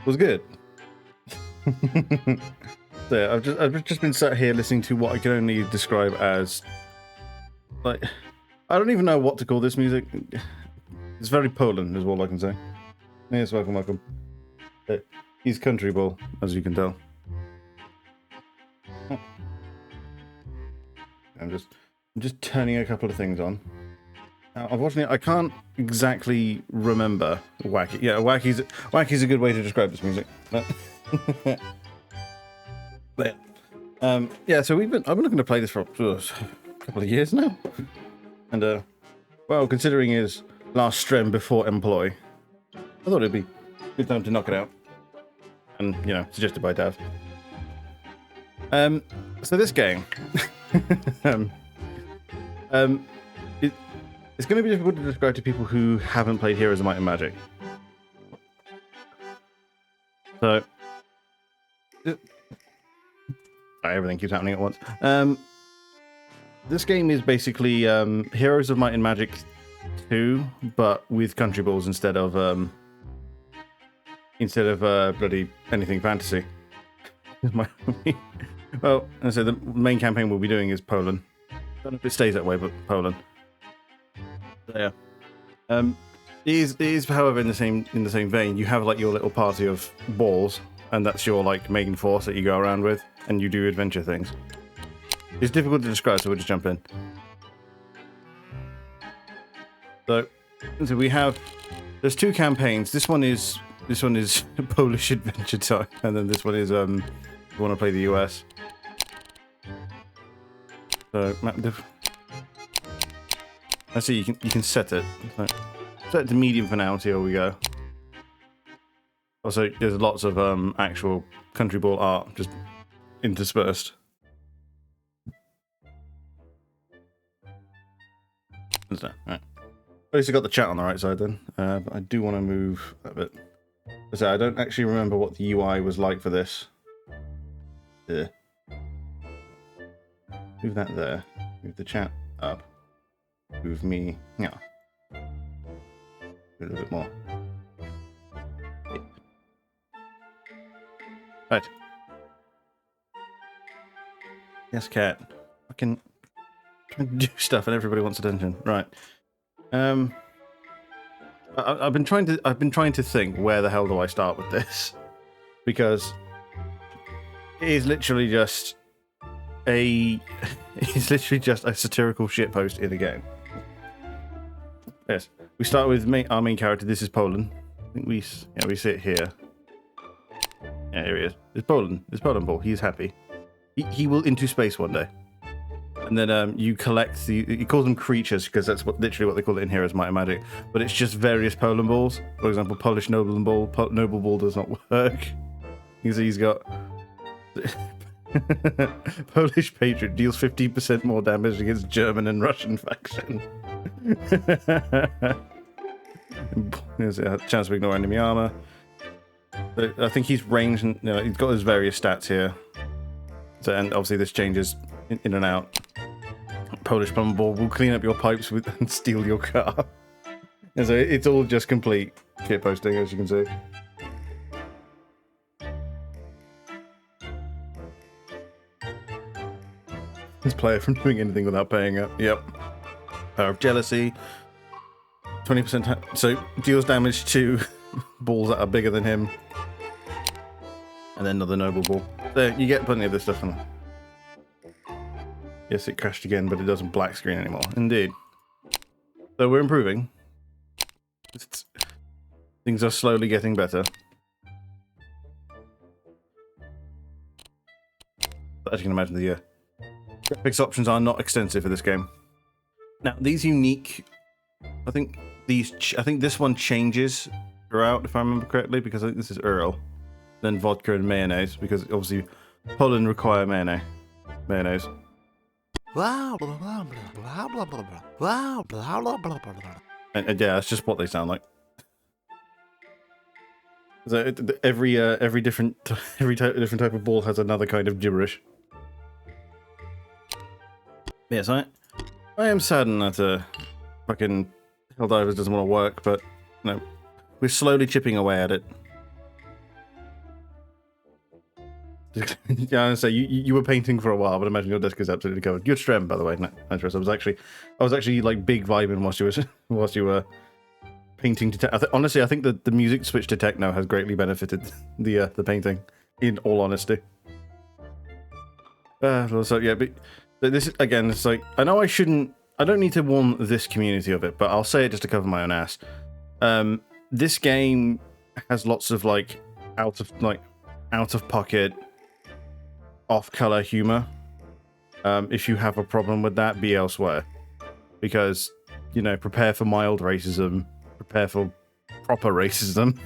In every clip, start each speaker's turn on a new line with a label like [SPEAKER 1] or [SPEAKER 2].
[SPEAKER 1] was good. So yeah, I've just been sat here listening to what I can only describe as like, I don't even know what to call this music. It's very Poland, is all I can say. Yes, welcome. He's CountryBall, as you can tell. I'm just turning a couple of things on. Now, unfortunately, I can't exactly remember wacky. Yeah, wacky's a good way to describe this music. But yeah, so I've been looking to play this for a couple of years now, and well, considering his last stream before Employ, I thought it'd be a good time to knock it out, and suggested by Dav. So this game, it's going to be difficult to describe to people who haven't played Heroes of Might and Magic. So, everything keeps happening at once. This game is basically Heroes of Might and Magic 2, but with CountryBalls instead of bloody anything fantasy. Well, I said the main campaign we'll be doing is Poland. I don't know if it stays that way, but Poland. So, yeah. It is, however, in the same vein. You have like your little party of balls, and that's your like main force that you go around with, and you do adventure things. It's difficult to describe, so we'll just jump in. So there's two campaigns. This one is Polish Adventure Time, and then this one is you want to play the US. So I see you can set it. So, set it to medium for now. See how we go. Also, there's lots of actual CountryBall art just interspersed. What's that? Right. At least I got the chat on the right side then. But I do want to move a bit. So I don't actually remember what the UI was like for this. Yeah. Move that there. Move the chat up. Move me. Yeah. A little bit more. Yeah. Right. Yes, cat. I can do stuff and everybody wants attention. Right. I've been trying to think where the hell do I start with this, because it is literally just a satirical shitpost in a game. Yes, we start with our main character. This is Poland. I think we sit here. Yeah, here he is. It's Poland. It's Poland Ball. He's happy. He will into space one day. And then you collect he calls them creatures because that's literally what they call it in Heroes Might and Magic. But it's just various Poland balls. For example, Polish Noble Ball. Noble Ball does not work. He's got Polish Patriot deals 15% more damage against German and Russian faction. There's a chance to ignore enemy armor. So I think he's ranged. He's got his various stats here. So, and obviously this changes in and out. Polish Plumber Ball will clean up your pipes and steal your car. And so it's all just complete shitposting, as you can see. This player from doing anything without paying up. Yep. Power of Jealousy. 20%. So deals damage to balls that are bigger than him. And then another Noble Ball. So you get plenty of this stuff in there. Yes, it crashed again, but it doesn't black screen anymore. Indeed. So we're improving. Things are slowly getting better. But as you can imagine, the graphics options are not extensive for this game. Now, these unique... I think this one changes throughout, if I remember correctly, because I think this is Earl. Then vodka and mayonnaise, because obviously Poland require mayonnaise. And yeah, that's just what they sound like. So every different type of ball has another kind of gibberish. Yes, I am saddened that fucking Helldivers doesn't want to work, but we're slowly chipping away at it. Yeah, so you were painting for a while, but I imagine your desk is absolutely covered. Good stream, by the way. Nice dress. I was actually like big vibing whilst you were painting to. Honestly, I think that the music switch to techno has greatly benefited the painting. In all honesty. So yeah, but this again, it's like I know I shouldn't. I don't need to warn this community of it, but I'll say it just to cover my own ass. This game has lots of like out of pocket, off color humor. If you have a problem with that, be elsewhere, because you know, prepare for mild racism, prepare for proper racism,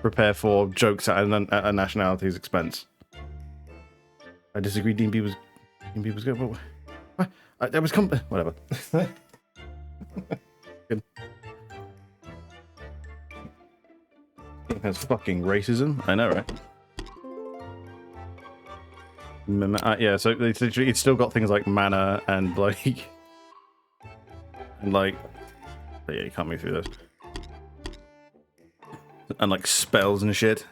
[SPEAKER 1] prepare for jokes at a nationality's expense. I disagree. Dean Beaver's good. That was whatever. Good. That's fucking racism. I know, right? Yeah, so it's still got things like mana and like, but yeah, you can't move through those, and like spells and shit.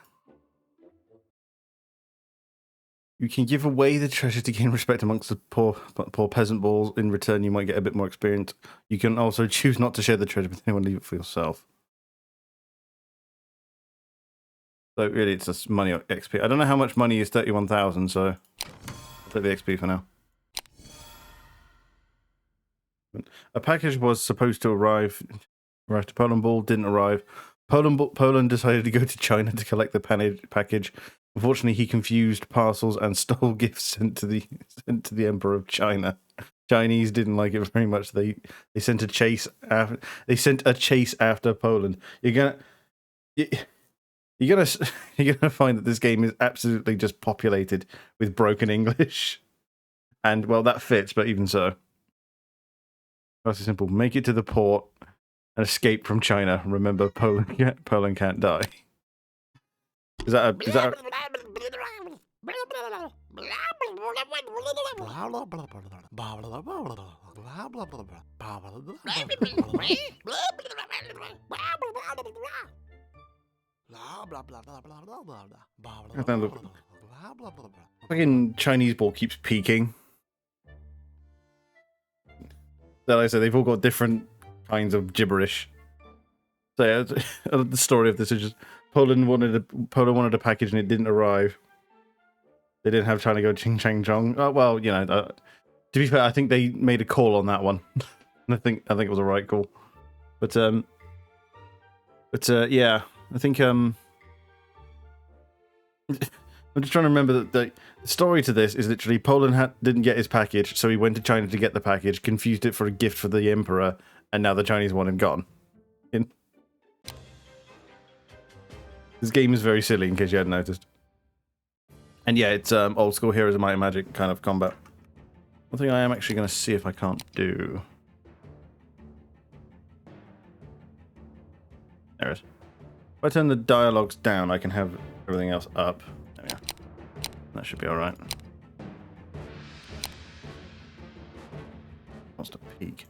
[SPEAKER 1] You can give away the treasure to gain respect amongst the poor peasant balls. In return, you might get a bit more experience. You can also choose not to share the treasure with anyone, leave it for yourself. So really, it's just money or XP. I don't know how much money is 31,000, so I'll take the XP for now. A package was supposed to arrive to Poland Ball, didn't arrive. Poland decided to go to China to collect the package. Unfortunately, he confused parcels and stole gifts sent to the Emperor of China. Chinese didn't like it very much. They sent a chase after Poland. You're gonna find that this game is absolutely just populated with broken English, and well, that fits. But even so, that's simple. Make it to the port and escape from China. Remember, Poland can't die. Is that a fucking Chinese ball keeps peaking. Like I said, they've all got different kinds of gibberish. So yeah, the story of this is just Poland wanted a package and it didn't arrive. They didn't have China go ching chang chong. Oh, well, you know, to be fair, I think they made a call on that one. I think it was a right call. But yeah, I think I'm just trying to remember that the story to this is literally Poland didn't get his package, so he went to China to get the package, confused it for a gift for the Emperor, and now the Chinese want him gone. This game is very silly, in case you hadn't noticed. And yeah, it's old school Heroes of Might and Magic kind of combat. One thing I am actually going to see if I can't do. There it is. If I turn the dialogues down, I can have everything else up. There we go. That should be alright. Wants to peek.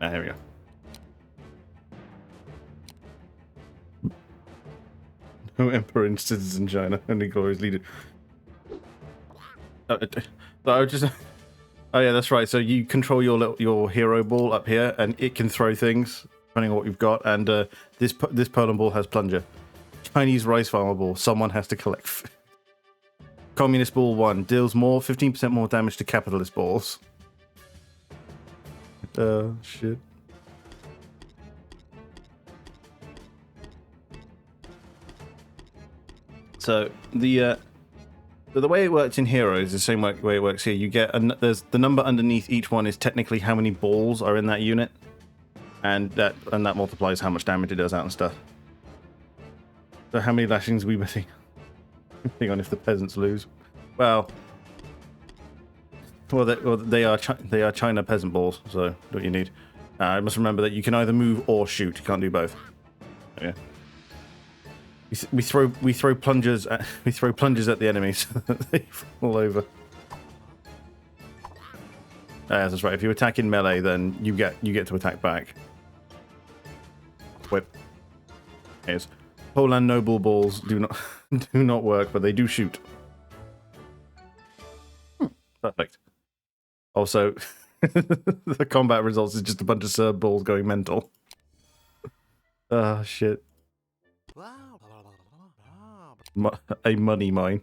[SPEAKER 1] Ah, here we go. No emperor in citizen China, only glorious leader. Oh yeah, that's right. So you control your hero ball up here, and it can throw things depending on what you've got. And this Poland ball has plunger. Chinese rice farmer ball. Someone has to collect. Communist ball 1 deals 15% more damage to capitalist balls. Shit. So the way it works in Heroes is the same way it works here. You get there's the number underneath each one is technically how many balls are in that unit, and that multiplies how much damage it does out and stuff. So how many lashings we betting on if the peasants lose? Well, they are China peasant balls. So what you need. I must remember that you can either move or shoot. You can't do both. Yeah. We throw plungers at the enemies. They fall over. That's right. If you attack in melee, then you get to attack back. Whip. Here's. Poland noble balls do not do not work, but they do shoot. Perfect. Also, the combat results is just a bunch of Serb balls going mental. Ah, shit. A money mine.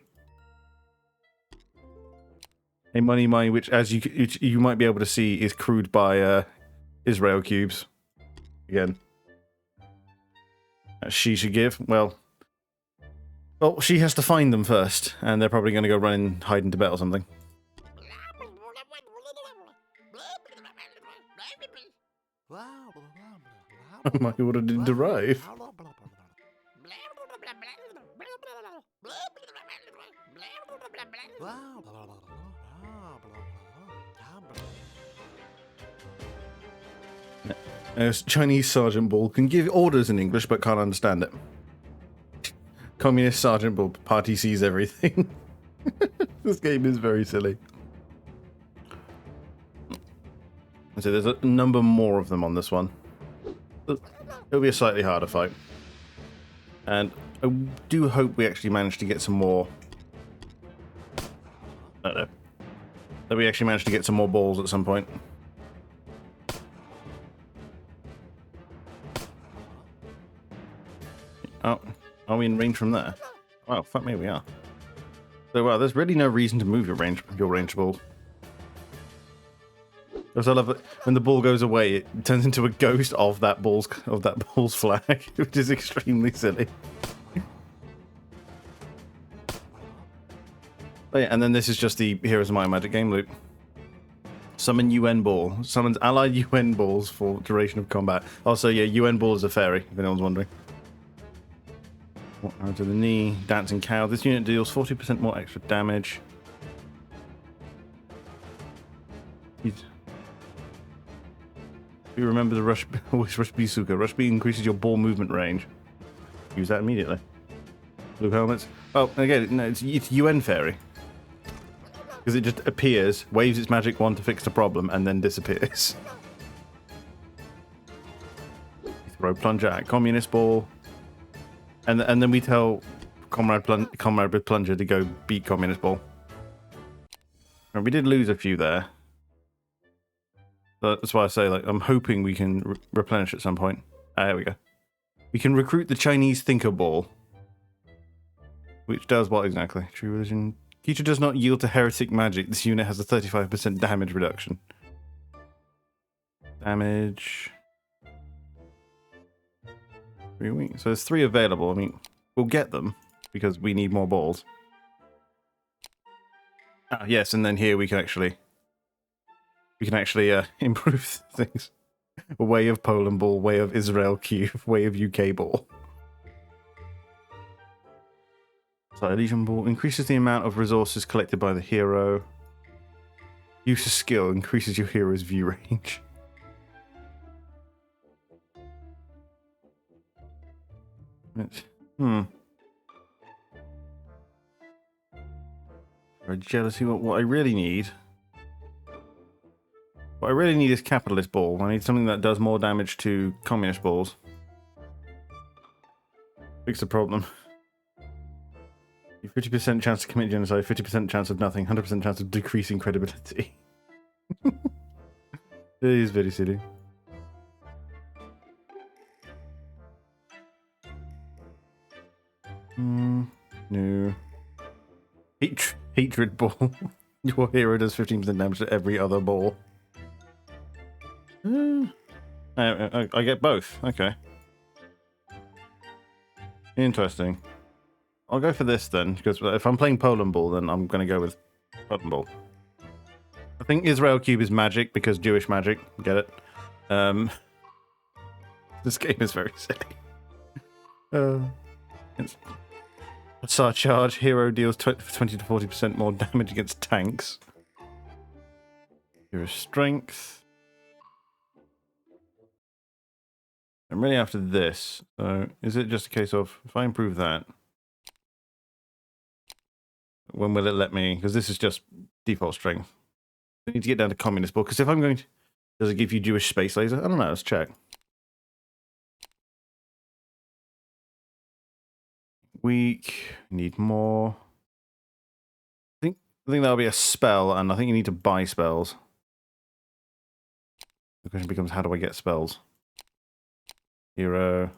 [SPEAKER 1] A money mine, which, as you might be able to see, is crewed by Israel cubes. Again. She should give. Well, she has to find them first, and they're probably going to go run and hide in Tibet or something. My order didn't arrive. A Chinese Sergeant Bull can give orders in English but can't understand it. Communist Sergeant Bull party sees everything. This game is very silly. So there's a number more of them on this one. It'll be a slightly harder fight. And I do hope we actually manage to get some more... I don't know. That we actually manage to get some more balls at some point. Oh, are we in range from there? Oh, fuck me, we are. So, wow, there's really no reason to move your range ball. Because I love it when the ball goes away, it turns into a ghost of that ball's flag, which is extremely silly. Oh, yeah, and then this is just the Heroes of Might and Magic game loop. Summon UN ball. Summons allied UN balls for duration of combat. Also, yeah, UN ball is a fairy, if anyone's wondering. Arrow to the knee, dancing cow. This unit deals 40% more extra damage. You remember the Rush B Suka. Rush B increases your ball movement range. Use that immediately. Blue helmets. Oh, again, no, it's UN fairy. Because it just appears, waves its magic wand to fix the problem, and then disappears. Throw plunger at communist ball. And then we tell Comrade with Plunger to go beat Communist Ball. And we did lose a few there. But that's why I say, like, I'm hoping we can replenish at some point. Ah, there we go. We can recruit the Chinese Thinker Ball. Which does what exactly? True religion. Creature does not yield to heretic magic. This unit has a 35% damage reduction. Damage... So there's 3 available. I mean, we'll get them because we need more balls. Ah, yes, and then here we can actually improve things. A way of Poland ball, way of Israel cube, way of UK ball. So Elysian ball increases the amount of resources collected by the hero. Use of skill increases your hero's view range. Jealousy. What I really need. What I really need is capitalist ball. I need something that does more damage to communist balls. Fix the problem. 50% chance to commit genocide, 50% chance of nothing, 100% chance of decreasing credibility. It is very silly. No. Hatred ball. Your hero does 15% damage to every other ball. I get both. Okay. Interesting. I'll go for this then, because if I'm playing Poland ball, then I'm going to go with Poland ball. I think Israel cube is magic because Jewish magic. Get it? This game is very silly. It's Tsar charge. Hero deals 20 to 40% more damage against tanks. Hero strength. I'm really after this. So is it just a case of if I improve that? When will it let me? Because this is just default strength. I need to get down to communist ball. Because if I'm going to... Does it give you Jewish space laser? I don't know. Let's check. Weak. Need more. I think that'll be a spell, and I think you need to buy spells. The question becomes, how do I get spells? Hero.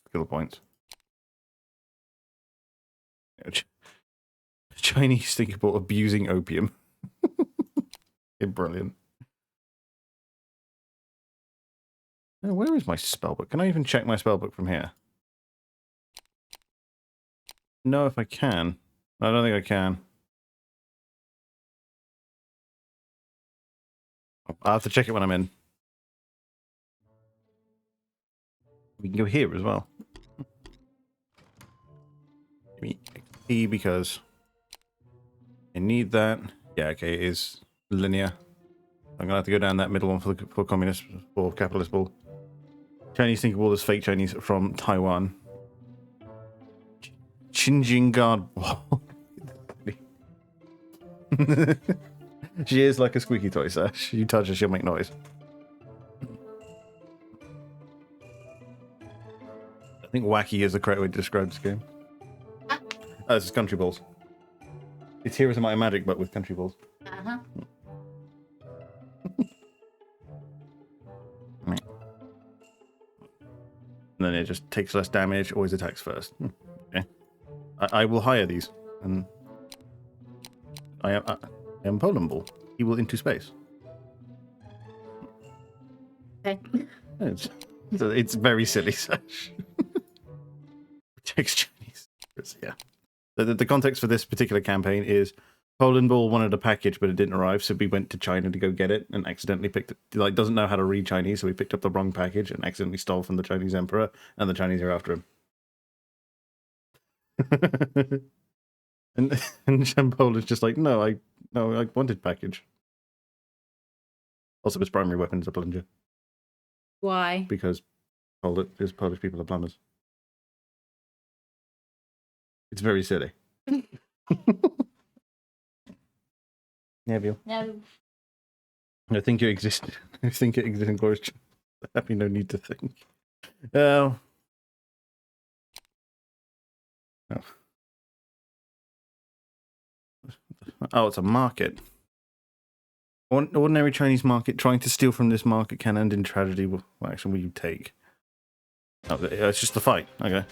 [SPEAKER 1] Skill points. Chinese thinkable abusing opium. Brilliant. Oh, where is my spellbook? Can I even check my spellbook from here? No, if I can. I don't think I can. I'll have to check it when I'm in. We can go here as well. Give me XP because I need that. Yeah, okay, it is linear. I'm gonna have to go down that middle one for communist, for capitalist ball. Chinese thinkable is fake Chinese from Taiwan. Xinjiang guard wall. She is like a squeaky toy, Sash. You touch her, she'll make noise. I think wacky is the correct way to describe this game. Oh, this is CountryBalls. It's Heroes of Might and Magic, but with CountryBalls.
[SPEAKER 2] Uh-huh.
[SPEAKER 1] And then it just takes less damage, always attacks first. Okay. I will hire these. And I am Poland Ball. He will into space.
[SPEAKER 2] Okay.
[SPEAKER 1] It's very silly, Sash. Takes Chinese. Yeah. The context for this particular campaign is Poland Ball wanted a package, but it didn't arrive, so we went to China to go get it and accidentally picked it. Like, doesn't know how to read Chinese, so we picked up the wrong package and accidentally stole from the Chinese emperor, and the Chinese are after him. and Poland's just like, no, I wanted package. Also, his primary weapon is a plunger.
[SPEAKER 2] Why?
[SPEAKER 1] Because Polish people are plumbers. It's very silly. Neville.
[SPEAKER 2] No.
[SPEAKER 1] I think it exists. I think it exists in Glorious. Happy, no need to think. Oh. Oh, it's a market. Ordinary Chinese market trying to steal from this market can end in tragedy. What action will you take? Oh, it's just the fight. Okay.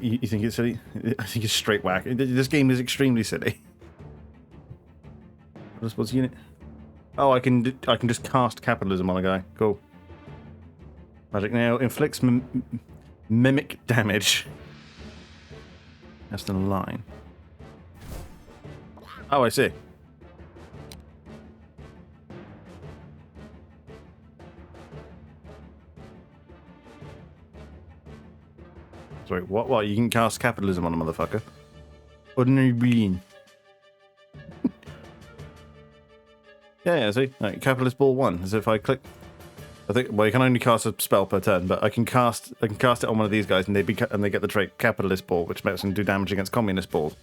[SPEAKER 1] You think it's silly? I think it's straight whack. This game is extremely silly. What's unit? Oh, I can just cast capitalism on a guy. Cool. Magic nail inflicts mimic damage. That's the line. Oh, I see. Sorry, what? You can cast capitalism on a motherfucker. Ordinary being. yeah, see? Like, capitalist ball 1. As if I click... I think, well, you can only cast a spell per turn, but I can cast it on one of these guys, and they get the trait capitalist ball, which makes them do damage against communist balls.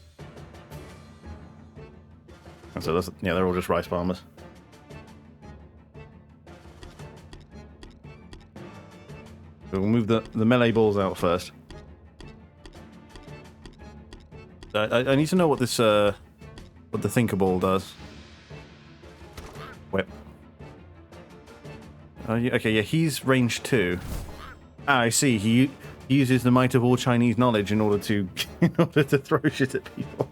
[SPEAKER 1] And so they're all just rice farmers. So we'll move the melee balls out first. I need to know what this what the thinker ball does. Wait. Okay, yeah, he's range 2. Ah, I see. He uses the might of all Chinese knowledge in order to throw shit at people.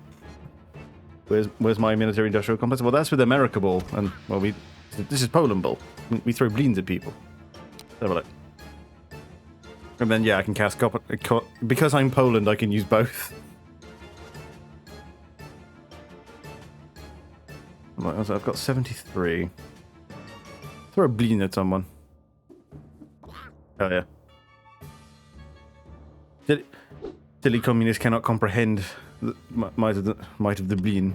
[SPEAKER 1] Where's my military industrial complex? Well, that's with America ball, and well, this is Poland ball. We throw bleens at people. Have a look. And then yeah, I can cast because I'm Poland. I can use both. I've got 73. Throw a bleen at someone. Oh yeah. Silly communists cannot comprehend the might of the bleen.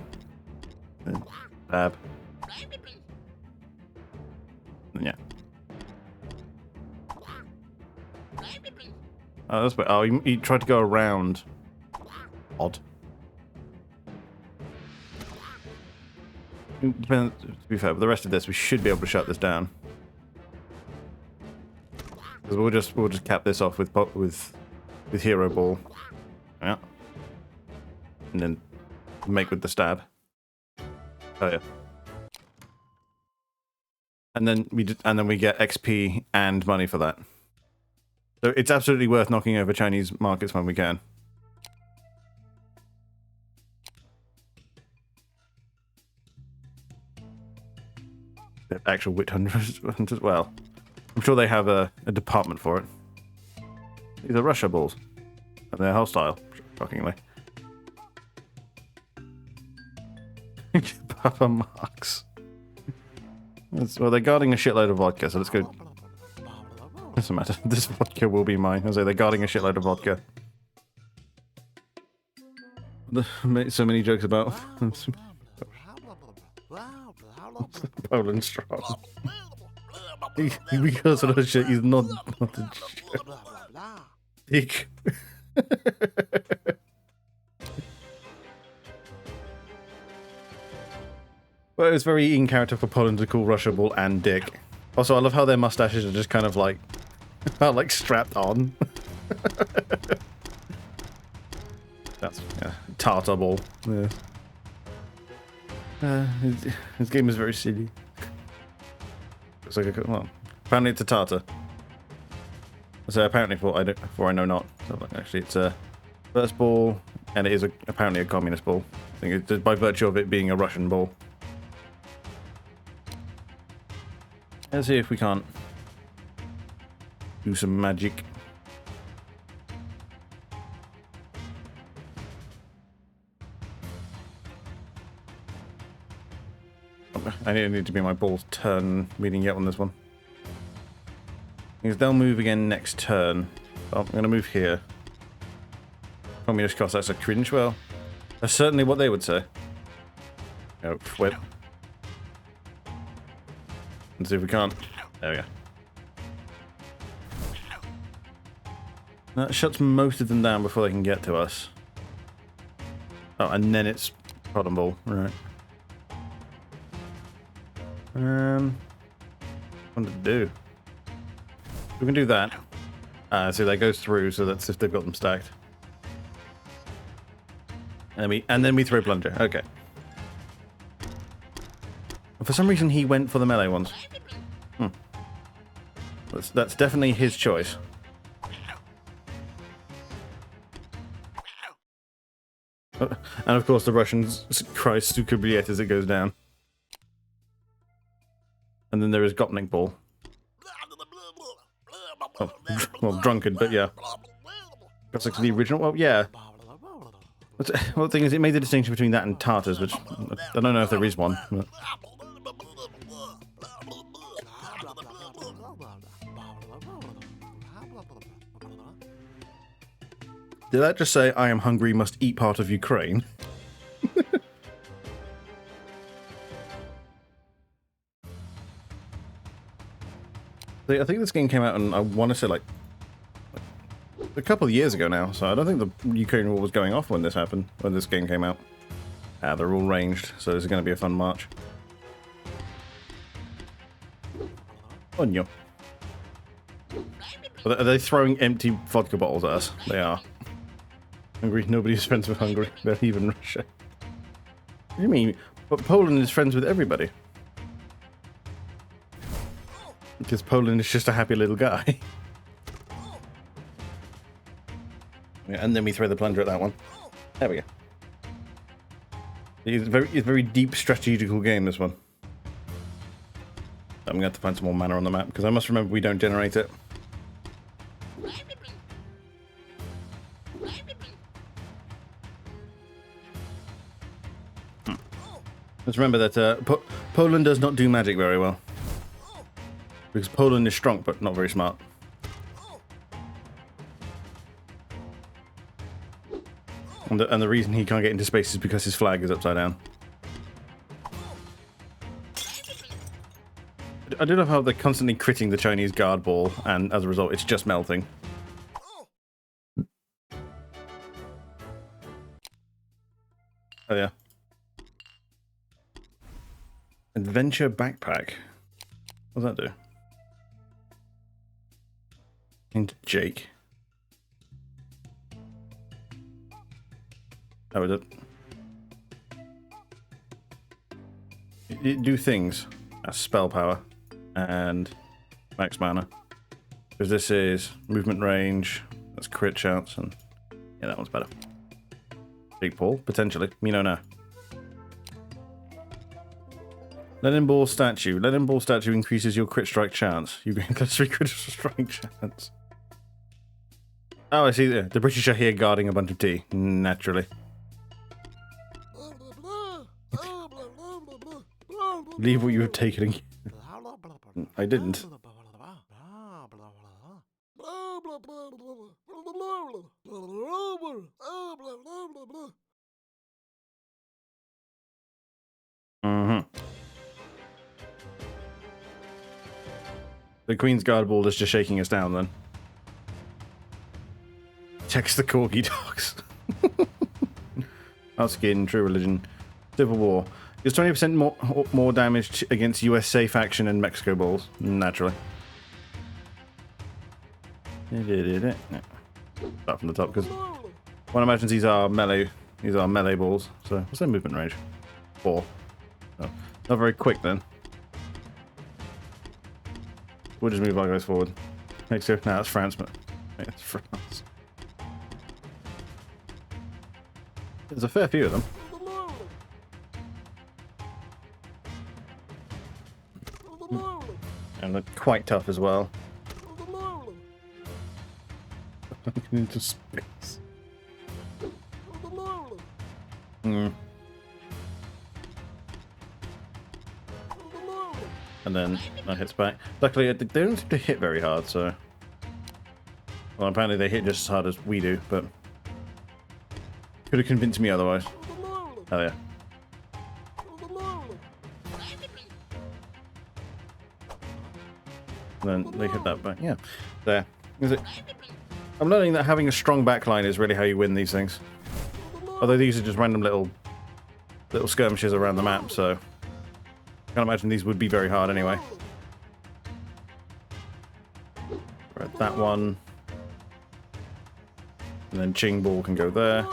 [SPEAKER 1] Bab. Yeah. Oh, that's weird. Oh, he tried to go around. Odd. To be fair, but the rest of this, we should be able to shut this down. Because we'll just cap this off with hero ball. Yeah. And then make with the stab. Oh yeah. And then we get XP and money for that. So it's absolutely worth knocking over Chinese markets when we can. The actual witch hunters, well, I'm sure they have a department for it. These are Russia balls. And they're hostile, shockingly. Papa Marks. Well, they're guarding a shitload of vodka, so let's go. Doesn't matter. This vodka will be mine. I say they're guarding a shitload of vodka. So many jokes about Poland strong. Because of that shit, he's not a dick. Well, it's very in character for Poland to call Russia ball and dick. Also, I love how their mustaches are just kind of like, like strapped on. That's Tartar ball. Yeah. His game is very silly. Looks like well, apparently it's a Tartar. So apparently, for I know not. So actually, it's a first ball, and it is apparently a communist ball. I think it's by virtue of it being a Russian ball. Let's see if we can't do some magic. I need to be my ball's turn meeting yet on this one. Because they'll move again next turn. Oh, I'm going to move here. Communist cost, that's a cringe. Well, that's certainly what they would say. Oh, wait. Let's see if we can't. There we go. That shuts most of them down before they can get to us. Oh, and then it's cotton ball. Right. What to do? We can do that. So that goes through, so that's if they've got them stacked. And then we throw plunger. Okay. For some reason, he went for the melee ones. That's definitely his choice. And of course, the Russians cry "Sukubriet" as it goes down. And then there is Gopnik ball. Oh, well, drunkard, but yeah. That's like the original. Well, yeah. Well, the thing is, it made the distinction between that and Tartars, which I don't know if there is one. But... Did that just say, "I am hungry, must eat part of Ukraine"? I think this game came out, and I want to say like a couple of years ago now. So I don't think the Ukraine war was going off when this happened. When this game came out, they're all ranged, so this is going to be a fun march. Onyo. Are they throwing empty vodka bottles at us? They are. Hungary. Nobody's friends with Hungary. Not even Russia. What do you mean? But Poland is friends with everybody. Because Poland is just a happy little guy. Yeah, and then we throw the plunger at that one. There we go. It's a very deep strategical game, this one. I'm going to have to find some more mana on the map, because I must remember we don't generate it. Let's remember that Poland does not do magic very well. Because Poland is strong, but not very smart. And the reason he can't get into space is because his flag is upside down. I do love how they're constantly critting the Chinese guard ball, and as a result, it's just melting. Oh yeah. Adventure backpack. What does that do? into Jake. Oh, is it? You do things. That's spell power and max mana. Because this is movement range, that's crit chance, and yeah, that one's better. Big Paul, potentially. Me no no. Leaden Ball statue. Leaden Ball statue increases your crit strike chance. You gain +3 critical strike chance. Oh, I see. The British are here guarding a bunch of tea. Naturally. Leave what you have taken. I didn't. The Queen's Guard Ball is just shaking us down then. Text the corgi dogs. Our skin, true religion. Civil War. It's 20% more damage against USA faction and Mexico balls. Naturally. Start from the top because one imagines these are melee balls. So what's their movement range? 4. Oh, not very quick then. We'll just move our guys forward. Mexico, now it's France, but it's France. There's a fair few of them. And they're quite tough as well. Into space. And then that hits back. Luckily, they don't seem to hit very hard, so... Well, apparently they hit just as hard as we do, but... Could have convinced me otherwise. Oh, yeah. And then they hit that back. Yeah. There. Is it? I'm learning that having a strong backline is really how you win these things. Although these are just random little skirmishes around the map, so... I can't imagine these would be very hard anyway. Right, that one. And then Ching Ball can go there.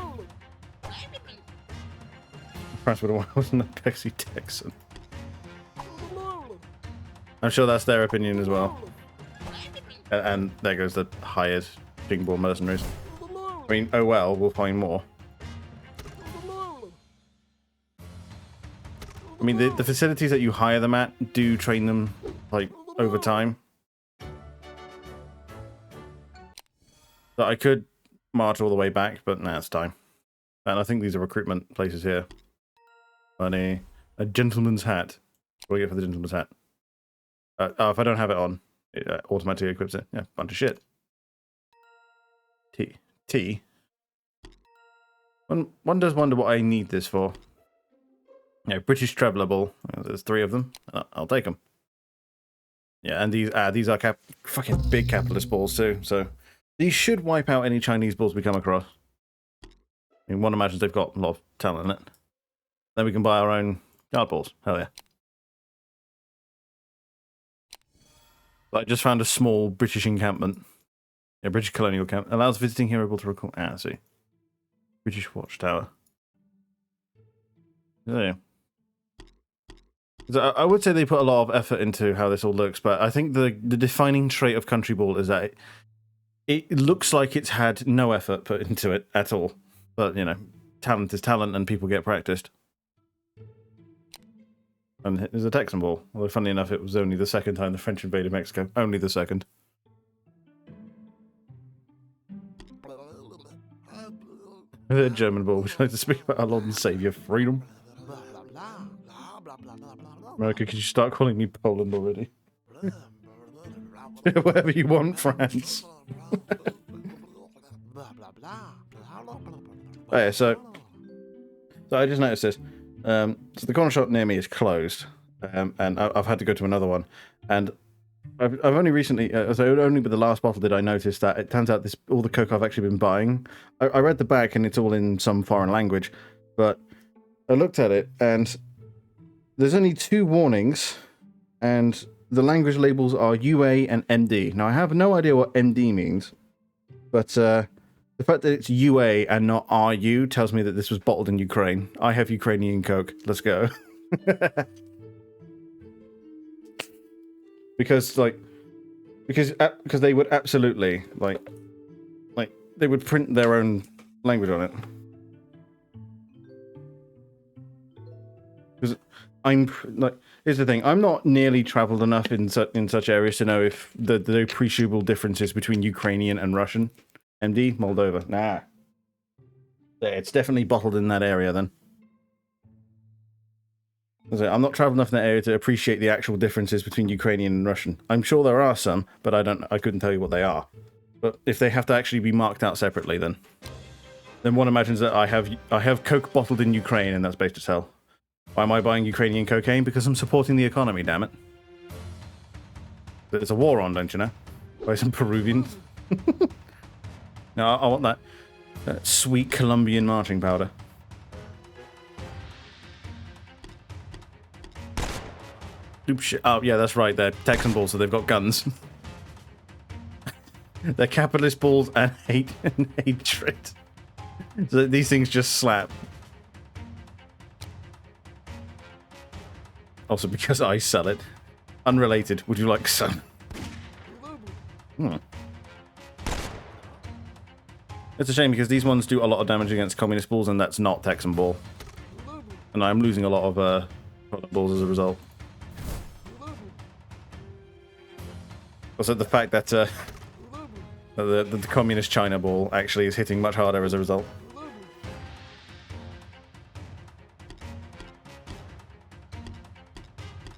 [SPEAKER 1] Perhaps would have wasn't a Pexy Texan. I'm sure that's their opinion as well. And there goes the hired Ching Ball mercenaries. I mean, oh well, we'll find more. I mean, the facilities that you hire them at do train them, like, over time. So I could march all the way back, but nah, it's time. And I think these are recruitment places here. Money. A gentleman's hat. What do we get for the gentleman's hat? Oh, if I don't have it on, it automatically equips it. Yeah, bunch of shit. Tea. One does wonder what I need this for. Yeah, British Traveller Ball. There's 3 of them. I'll take them. Yeah, and these are fucking big capitalist balls too. So these should wipe out any Chinese balls we come across. I mean, one imagines they've got a lot of talent in it. Then we can buy our own guard balls. Hell yeah. But I just found a small British encampment. Yeah, British colonial camp. Allows visiting hero ball to recall. I see. British watchtower. Yeah. So I would say they put a lot of effort into how this all looks, but I think the defining trait of Country Ball is that it looks like it's had no effort put into it at all. But, you know, talent is talent and people get practiced. And there's a Texan Ball. Although, funnily enough, it was only the second time the French invaded Mexico. Only the second. The German Ball. Would you like to speak about our Lord and Saviour, freedom? America, could you start calling me Poland already? Whatever you want, France. Oh yeah, so I just noticed this. So the corner shop near me is closed, and I've had to go to another one. And I've only recently, so only with the last bottle did I notice that it turns out all the Coke I've actually been buying. I read the back and it's all in some foreign language, but I looked at it and there's only 2 warnings, and the language labels are UA and MD. Now, I have no idea what MD means, but the fact that it's UA and not RU tells me that this was bottled in Ukraine. I have Ukrainian Coke. Let's go. because they would absolutely like they would print their own language on it. Because I'm like, here's the thing: I'm not nearly travelled enough in such areas to know if the appreciable differences between Ukrainian and Russian. MD, Moldova. Nah, it's definitely bottled in that area. Then I'm not travelled enough in that area to appreciate the actual differences between Ukrainian and Russian. I'm sure there are some, but I couldn't tell you what they are. But if they have to actually be marked out separately, then one imagines that I have Coke bottled in Ukraine, and that's based as hell. Why am I buying Ukrainian cocaine? Because I'm supporting the economy, damn it. There's a war on, don't you know? Buy some Peruvians. No, I want that sweet Colombian marching powder. Oops, shit. Oh, yeah, that's right. They're Texan balls, so they've got guns. They're capitalist balls and hatred. So these things just slap. Also, because I sell it. Unrelated. Would you like some? It's a shame because these ones do a lot of damage against communist balls, and that's not Texan ball. And I'm losing a lot of balls as a result. Also, the fact that the communist China ball actually is hitting much harder as a result.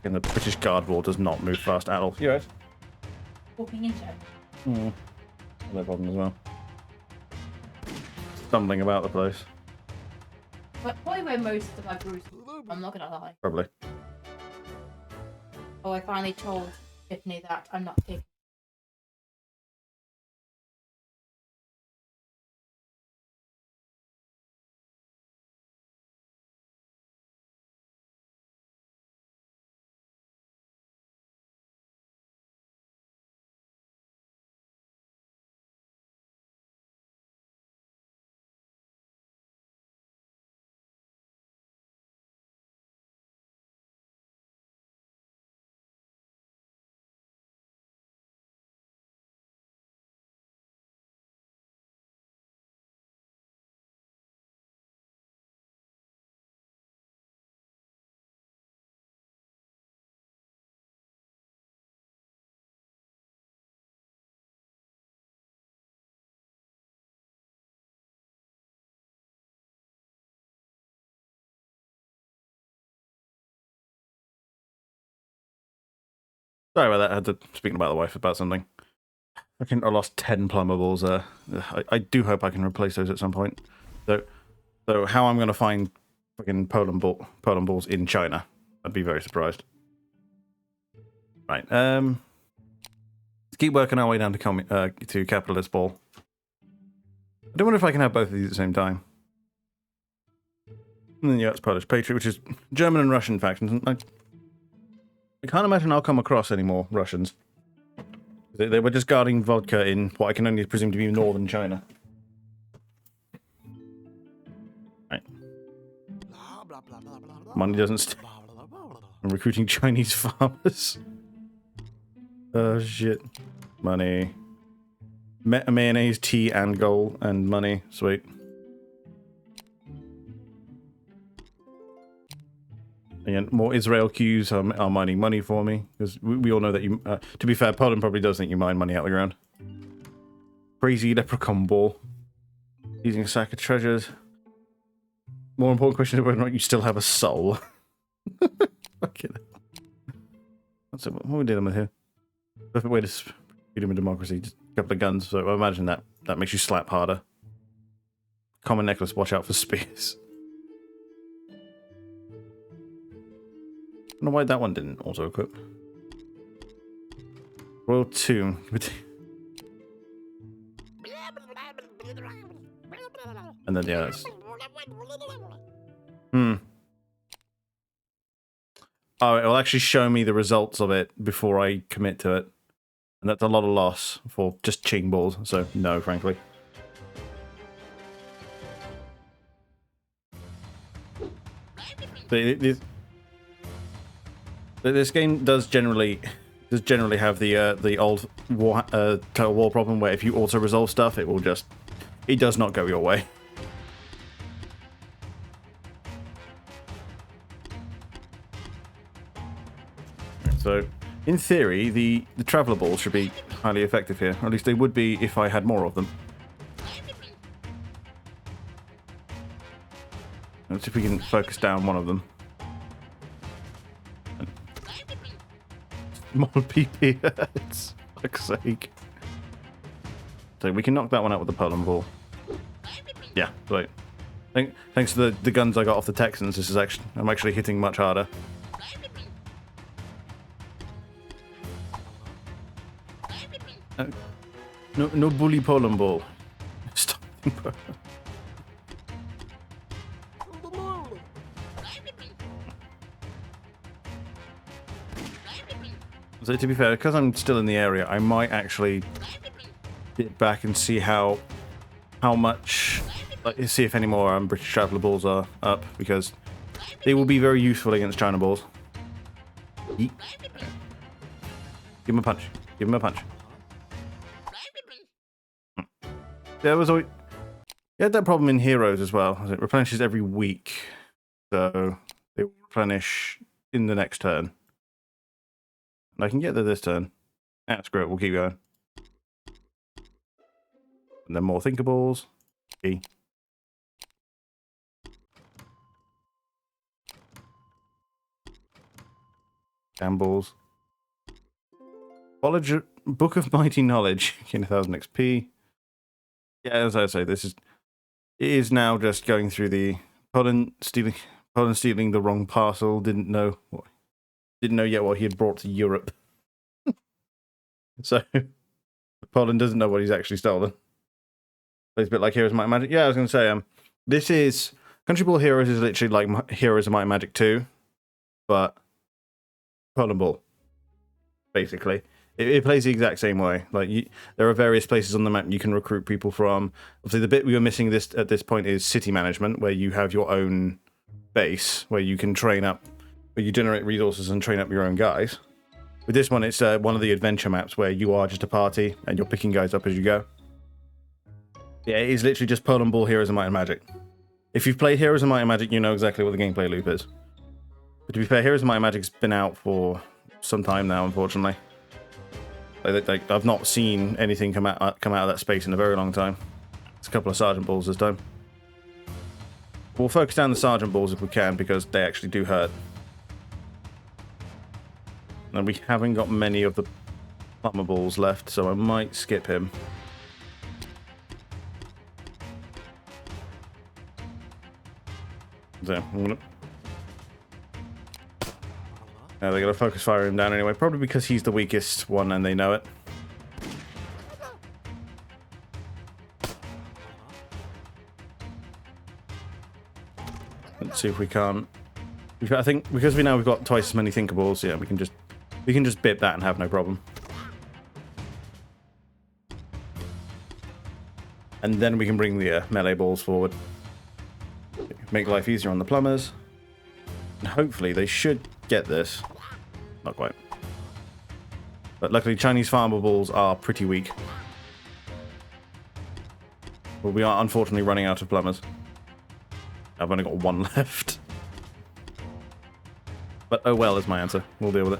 [SPEAKER 1] And the British Guard ball does not move fast at all. You right?
[SPEAKER 2] Walking into it.
[SPEAKER 1] No problem as well. Stumbling about the place.
[SPEAKER 2] But probably where most of my bruises. I'm not gonna lie.
[SPEAKER 1] Probably.
[SPEAKER 2] Oh, I finally told Tiffany that I'm not taking.
[SPEAKER 1] Sorry about that. I had to speak about the wife about something. I think I lost 10 plumber balls. I do hope I can replace those at some point. So how I'm going to find fucking Poland balls in China? I'd be very surprised. Right. Let's keep working our way down to capitalist ball. I don't wonder if I can have both of these at the same time. And then yeah, it's Polish Patriot, which is German and Russian factions. I can't imagine I'll come across any more Russians. They were just guarding vodka in what I can only presume to be northern China. Right. Money doesn't I'm recruiting Chinese farmers. Oh shit. Money. Mayonnaise, tea, and gold, and money. Sweet. Again, more Israel queues are mining money for me, because we all know that you... to be fair, Poland probably does think you mine money out of the ground. Crazy leprechaun ball. Using a sack of treasures. More important question is whether or not you still have a soul. Fucking hell. That's it. What are we dealing with here? Perfect way to freedom and democracy. Just a couple of guns, so I imagine that makes you slap harder. Common necklace, watch out for spears. I don't know why that one didn't auto-equip. Royal Tomb. And then, yeah, that's... Oh, it'll actually show me the results of it before I commit to it. And that's a lot of loss for just ching balls, so no, frankly. This game does generally have the old Total War problem where if you auto resolve stuff, it does not go your way. So, in theory, the traveler balls should be highly effective here. Or at least they would be if I had more of them. Let's see if we can focus down one of them. More PP hurts. Fuck's sake. So we can knock that one out with the Poland ball. Yeah, right. Thanks to the guns I got off the Texans, I'm actually hitting much harder. No bully Poland ball. Stop. So to be fair, because I'm still in the area, I might actually get back and see how much, see if any more British traveller balls are up, because they will be very useful against China balls. Yeet. Give him a punch. Give him a punch. There was always... You had that problem in Heroes as well. It replenishes every week. So they will replenish in the next turn. And I can get there this turn. That's great. We'll keep going. And then more thinkables. E. Gambles. Book of Mighty Knowledge. Gain 1000 XP. Yeah, as I say, it is now just going through the Poland stealing the wrong parcel. Didn't know yet what he had brought to Europe. So Poland doesn't know what he's actually stolen. It's a bit like Heroes of Might and Magic. Yeah, I was going to say, this is Country Ball Heroes is literally like Heroes of Might and Magic 2, but Poland Ball, basically. It plays the exact same way. Like there are various places on the map you can recruit people from. Obviously, the bit we were missing at this point is city management, where you have your own base, where you can train up, where you generate resources and train up your own guys. With this one, it's one of the adventure maps where you are just a party and you're picking guys up as you go. Yeah, it is literally just Poland Ball, Heroes of Might and Magic. If you've played Heroes of Might and Magic, you know exactly what the gameplay loop is. But to be fair, Heroes of Might and Magic's been out for some time now, unfortunately. I've not seen anything come out of that space in a very long time. It's a couple of Sergeant Balls this time. We'll focus down the Sergeant Balls if we can, because they actually do hurt. And we haven't got many of the Plumber Balls left, so I might skip him. So, they're going to focus fire him down anyway, probably because he's the weakest one and they know it. Let's see if we can't. I think because we've got twice as many thinkables, yeah, we can just bip that and have no problem. And then we can bring the melee balls forward. Make life easier on the plumbers. And hopefully they should get this. Not quite. But luckily Chinese farmer balls are pretty weak. But we are unfortunately running out of plumbers. I've only got one left. But oh well is my answer. We'll deal with it.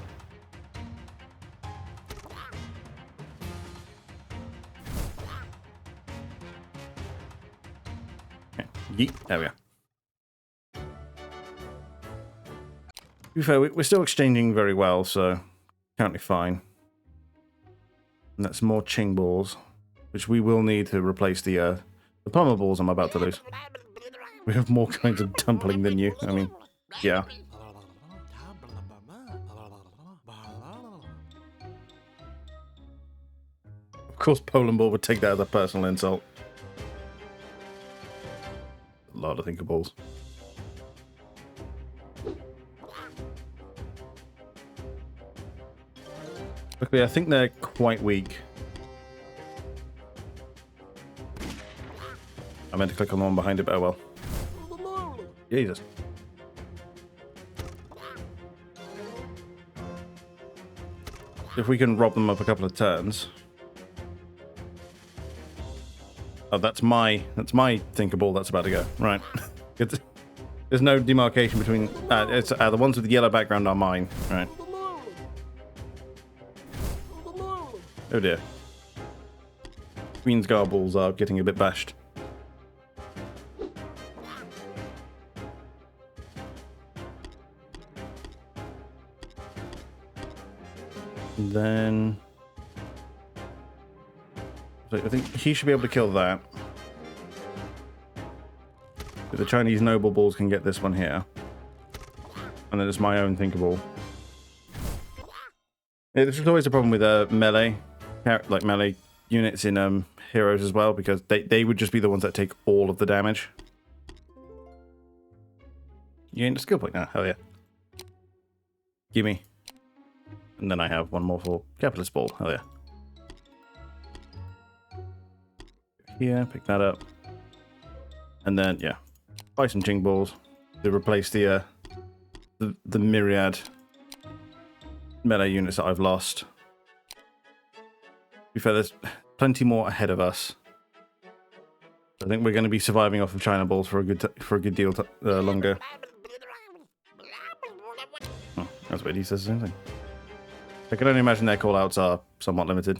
[SPEAKER 1] Okay. Yeet. There we go. To be fair, we're still exchanging very well, so currently fine. And that's more Ching balls, which we will need to replace the plumber balls I'm about to lose. We have more kinds of dumpling than you. I mean, yeah. Of course, Poland ball would take that as a personal insult. A lot of thinkables. Luckily, I think they're quite weak. I meant to click on the one behind it, but oh well. Jesus. If we can rob them up a couple of turns. Oh, that's my thinkable that's about to go. Right. There's no demarcation between... the ones with the yellow background are mine. Right. Oh dear. Queen's garbles are getting a bit bashed. And then... So I think he should be able to kill that. But the Chinese noble balls can get this one here. And then it's my own thinkable. Yeah, this is always a problem with melee. Like melee units in heroes as well, because they would just be the ones that take all of the damage. You gained a skill point now, hell yeah. Gimme. And then I have one more for capitalist ball, hell yeah. Here, pick that up. And then, yeah, buy some ching balls to replace the myriad melee units that I've lost. To be fair, there's plenty more ahead of us. I think we're going to be surviving off of China balls for a good deal longer. Oh, that's weird. He says the same thing. I can only imagine their callouts are somewhat limited.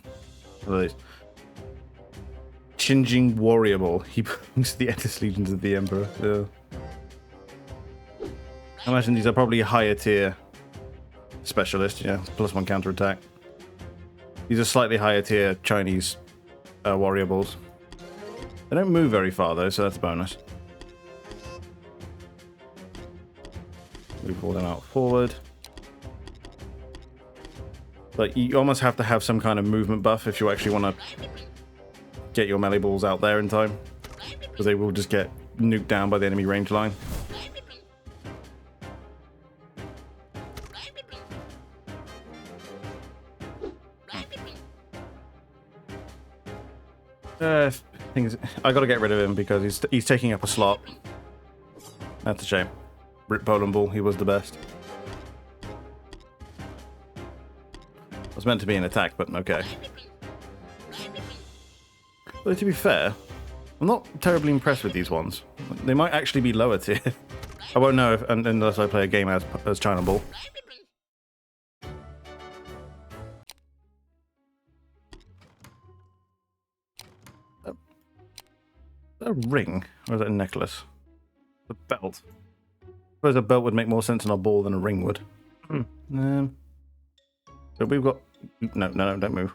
[SPEAKER 1] What are these? Changing warrior ball. He brings the endless legions of the Emperor. Yeah. I imagine these are probably higher tier specialists. Yeah, +1 counterattack. These are slightly higher tier Chinese warrior balls. They don't move very far though, so that's a bonus. Move all them out forward. Like, you almost have to have some kind of movement buff if you actually want to get your melee balls out there in time. Because they will just get nuked down by the enemy range line. I gotta get rid of him because he's taking up a slot. That's a shame. Rip Poland Ball, he was the best. It was meant to be an attack, but okay. But to be fair, I'm not terribly impressed with these ones. They might actually be lower tier. I won't know unless I play a game as China Ball. Is that a ring? Or is that a necklace? A belt. I suppose a belt would make more sense on a ball than a ring would. So we've got... No, don't move.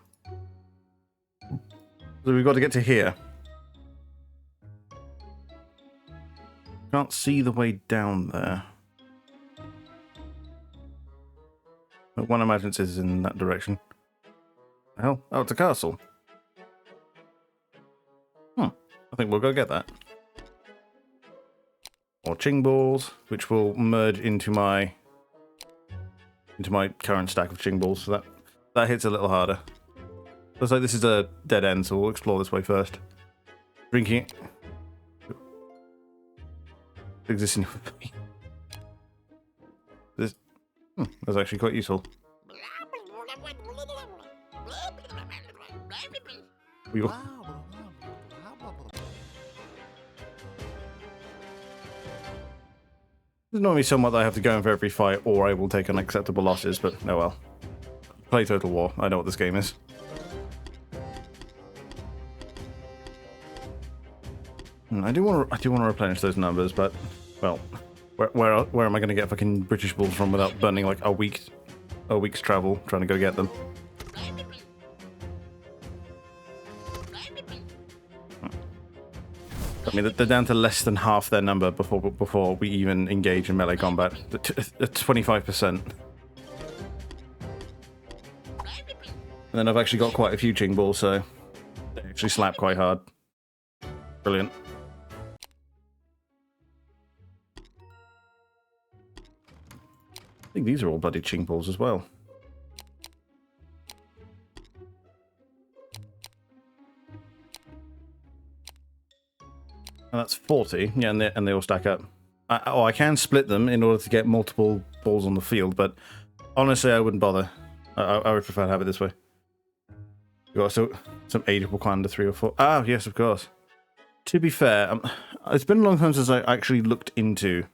[SPEAKER 1] So we've got to get to here. Can't see the way down there. But one imagines is in that direction. The hell? Oh, it's a castle. I think we'll go get that. More ching balls, which will merge into my current stack of ching balls, so that hits a little harder. Looks like this is a dead end, so we'll explore this way first. Drinking it. Existing. This that's actually quite useful. There's normally somewhat that I have to go in for every fight, or I will take unacceptable losses, but oh well. Play Total War. I know what this game is. I do want to replenish those numbers, but well, where am I going to get fucking British balls from without burning like a week's travel trying to go get them? I mean, they're down to less than half their number before we even engage in melee combat. 25%. And then I've actually got quite a few ching balls, so they actually slap quite hard. Brilliant. I think these are all bloody ching balls as well. And that's 40. Yeah, and they all stack up. I can split them in order to get multiple balls on the field, but honestly, I wouldn't bother. I would prefer to have it this way. You got some age equal under 3 or 4. Ah, yes, of course. To be fair, it's been a long time since I actually looked into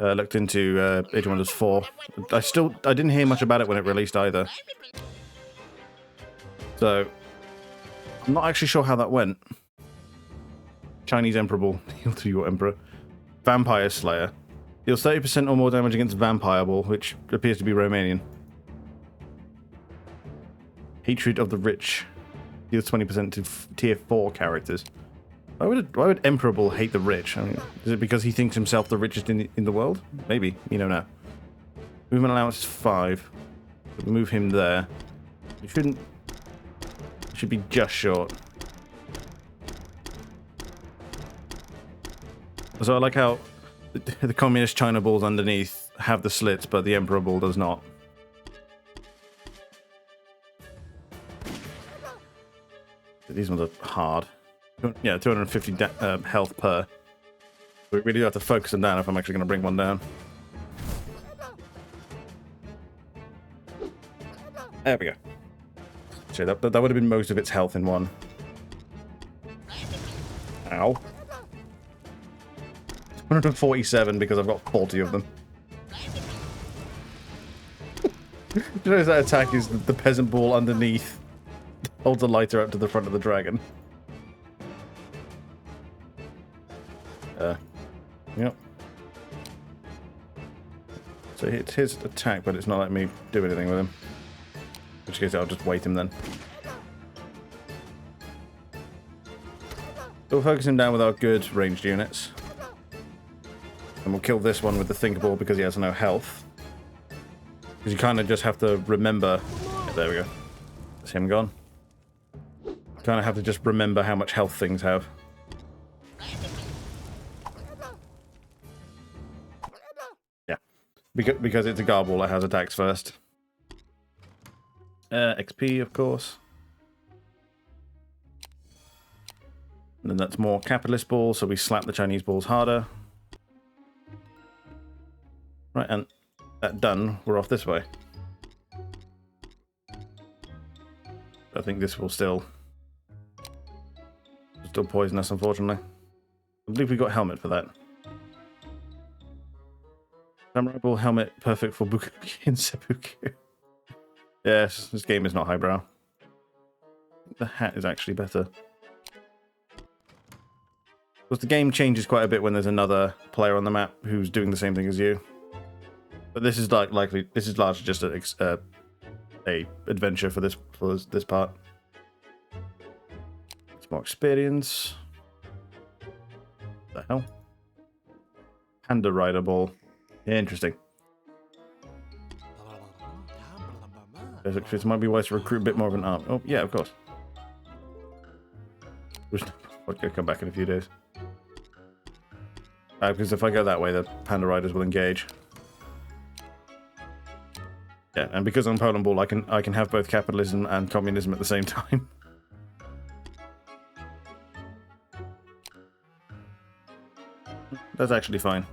[SPEAKER 1] Age of Wonders 4. I didn't hear much about it when it released either. So I'm not actually sure how that went. Chinese Emperor Ball, heal to your Emperor. Vampire Slayer. Deals 30% or more damage against Vampire Ball, which appears to be Romanian. Hatred of the Rich. Deals 20% to tier 4 characters. Why would Emperor Ball hate the rich? I mean, is it because he thinks himself the richest in the world? Maybe. You don't know. Movement allowance is 5. So we move him there. He should be just short. So I like how the communist China balls underneath have the slits, but the Emperor Ball does not. These ones are hard. Yeah, 250 health per. We really have to focus them down if I'm actually going to bring one down. There we go. So that would have been most of its health in one. Ow. 147 because I've got 40 of them. You notice that attack is the peasant ball underneath holds a lighter up to the front of the dragon. Yep. So it's his attack, but it's not letting me do anything with him. In which case I'll just wait him then. So we'll focus him down with our good ranged units. And we'll kill this one with the Thinkable because he has no health. Because you kind of just have to remember... Yeah, there we go. That's him gone. You kind of have to just remember how much health things have. Yeah. Because it's a Garball that has attacks first. XP, of course. And then that's more capitalist balls, so we slap the Chinese balls harder. Right, and that done, we're off this way. I think this will still poison us, unfortunately. I believe we got helmet for that. Samurai Ball helmet, perfect for Bukabi and Seppuku. Yes, this game is not highbrow. The hat is actually better. Because the game changes quite a bit when there's another player on the map who's doing the same thing as you. But this is largely just a adventure for this part. It's more experience. What the hell? Panda Rider Ball. Interesting. It might be wise to recruit a bit more of an arm. Oh yeah, of course. I'll come back in a few days. Because if I go that way, the Panda Riders will engage. Yeah, and because I'm Poland Ball, I can have both capitalism and communism at the same time. That's actually fine.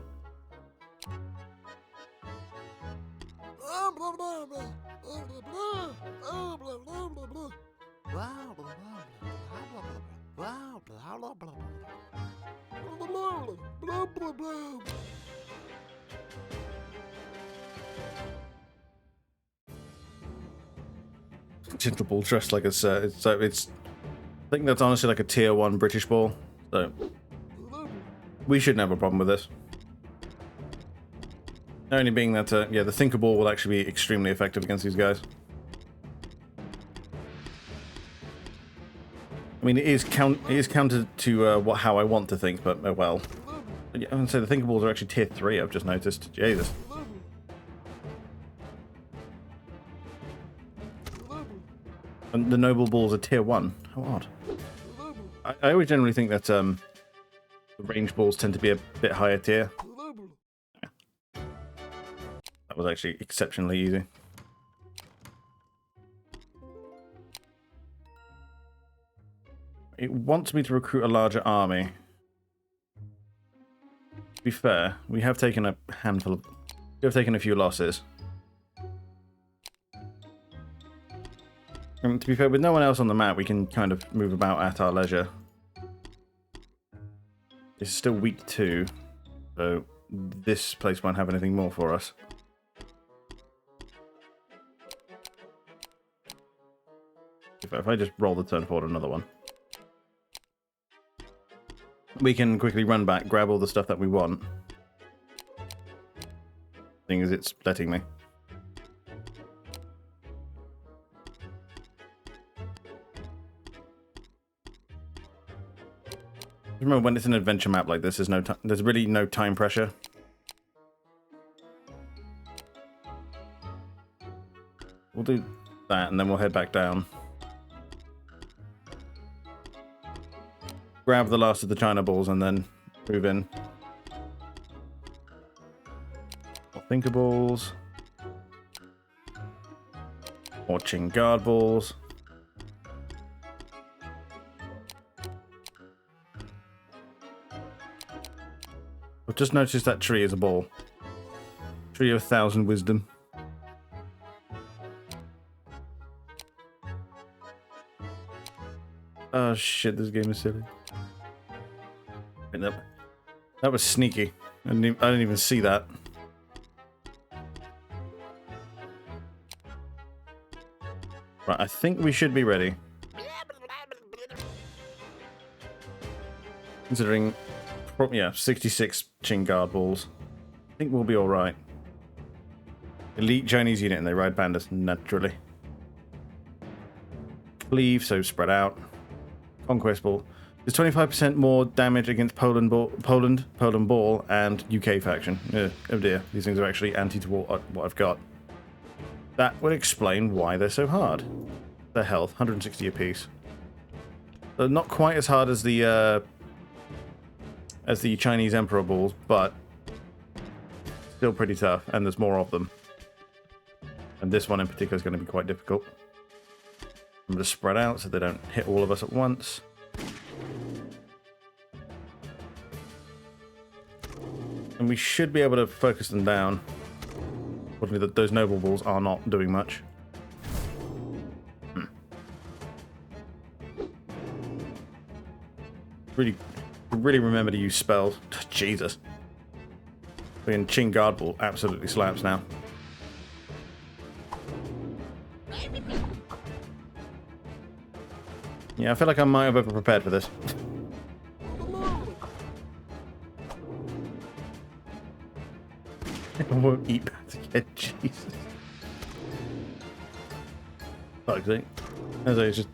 [SPEAKER 1] Gentle ball dressed like it's I think that's honestly like a tier 1 British ball, so we shouldn't have a problem with this. Only being that yeah, the Thinker Ball will actually be extremely effective against these guys. I mean, it is counter to how I want to think, but well, yeah, I would say the Thinker Balls are actually tier 3. I've just noticed. Jesus. And the Noble Balls are tier 1. How odd. I always generally think that the range balls tend to be a bit higher tier. That was actually exceptionally easy. It wants me to recruit a larger army. be fair, we have taken a handful of... We have taken a few losses. And to be fair, with no one else on the map, we can kind of move about at our leisure. It's still week 2, so this place won't have anything more for us. If I just roll the turn forward another one, we can quickly run back, grab all the stuff that we want. Thing is, it's letting me. Remember, when it's an adventure map like this, there's really no time pressure. We'll do that, and then we'll head back down. Grab the last of the China balls, and then move in. More thinker balls. More Qing guard balls. I've just noticed that tree is a ball. Tree of 1,000 wisdom. Oh shit, this game is silly. That was sneaky. I didn't even see that. Right, I think we should be ready. Considering, yeah, 66 Qing guard balls. I think we'll be alright. Elite Chinese unit, and they ride pandas, naturally. Cleave, so spread out. Conquest ball. There's 25% more damage against Poland ball, and UK faction. Oh dear, these things are actually anti to what I've got. That would explain why they're so hard. Their health, 160 apiece. They're not quite as hard as the Chinese Emperor balls, but still pretty tough, and there's more of them. And this one in particular is going to be quite difficult. I'm going to spread out so they don't hit all of us at once. And we should be able to focus them down. Fortunately, those noble balls are not doing much. Really remember to use spells. Jesus. Being Qing guard ball absolutely slaps now. Yeah, I feel like I might have over-prepared for this. I won't eat that again, Jesus. Fuck's sake. As I just...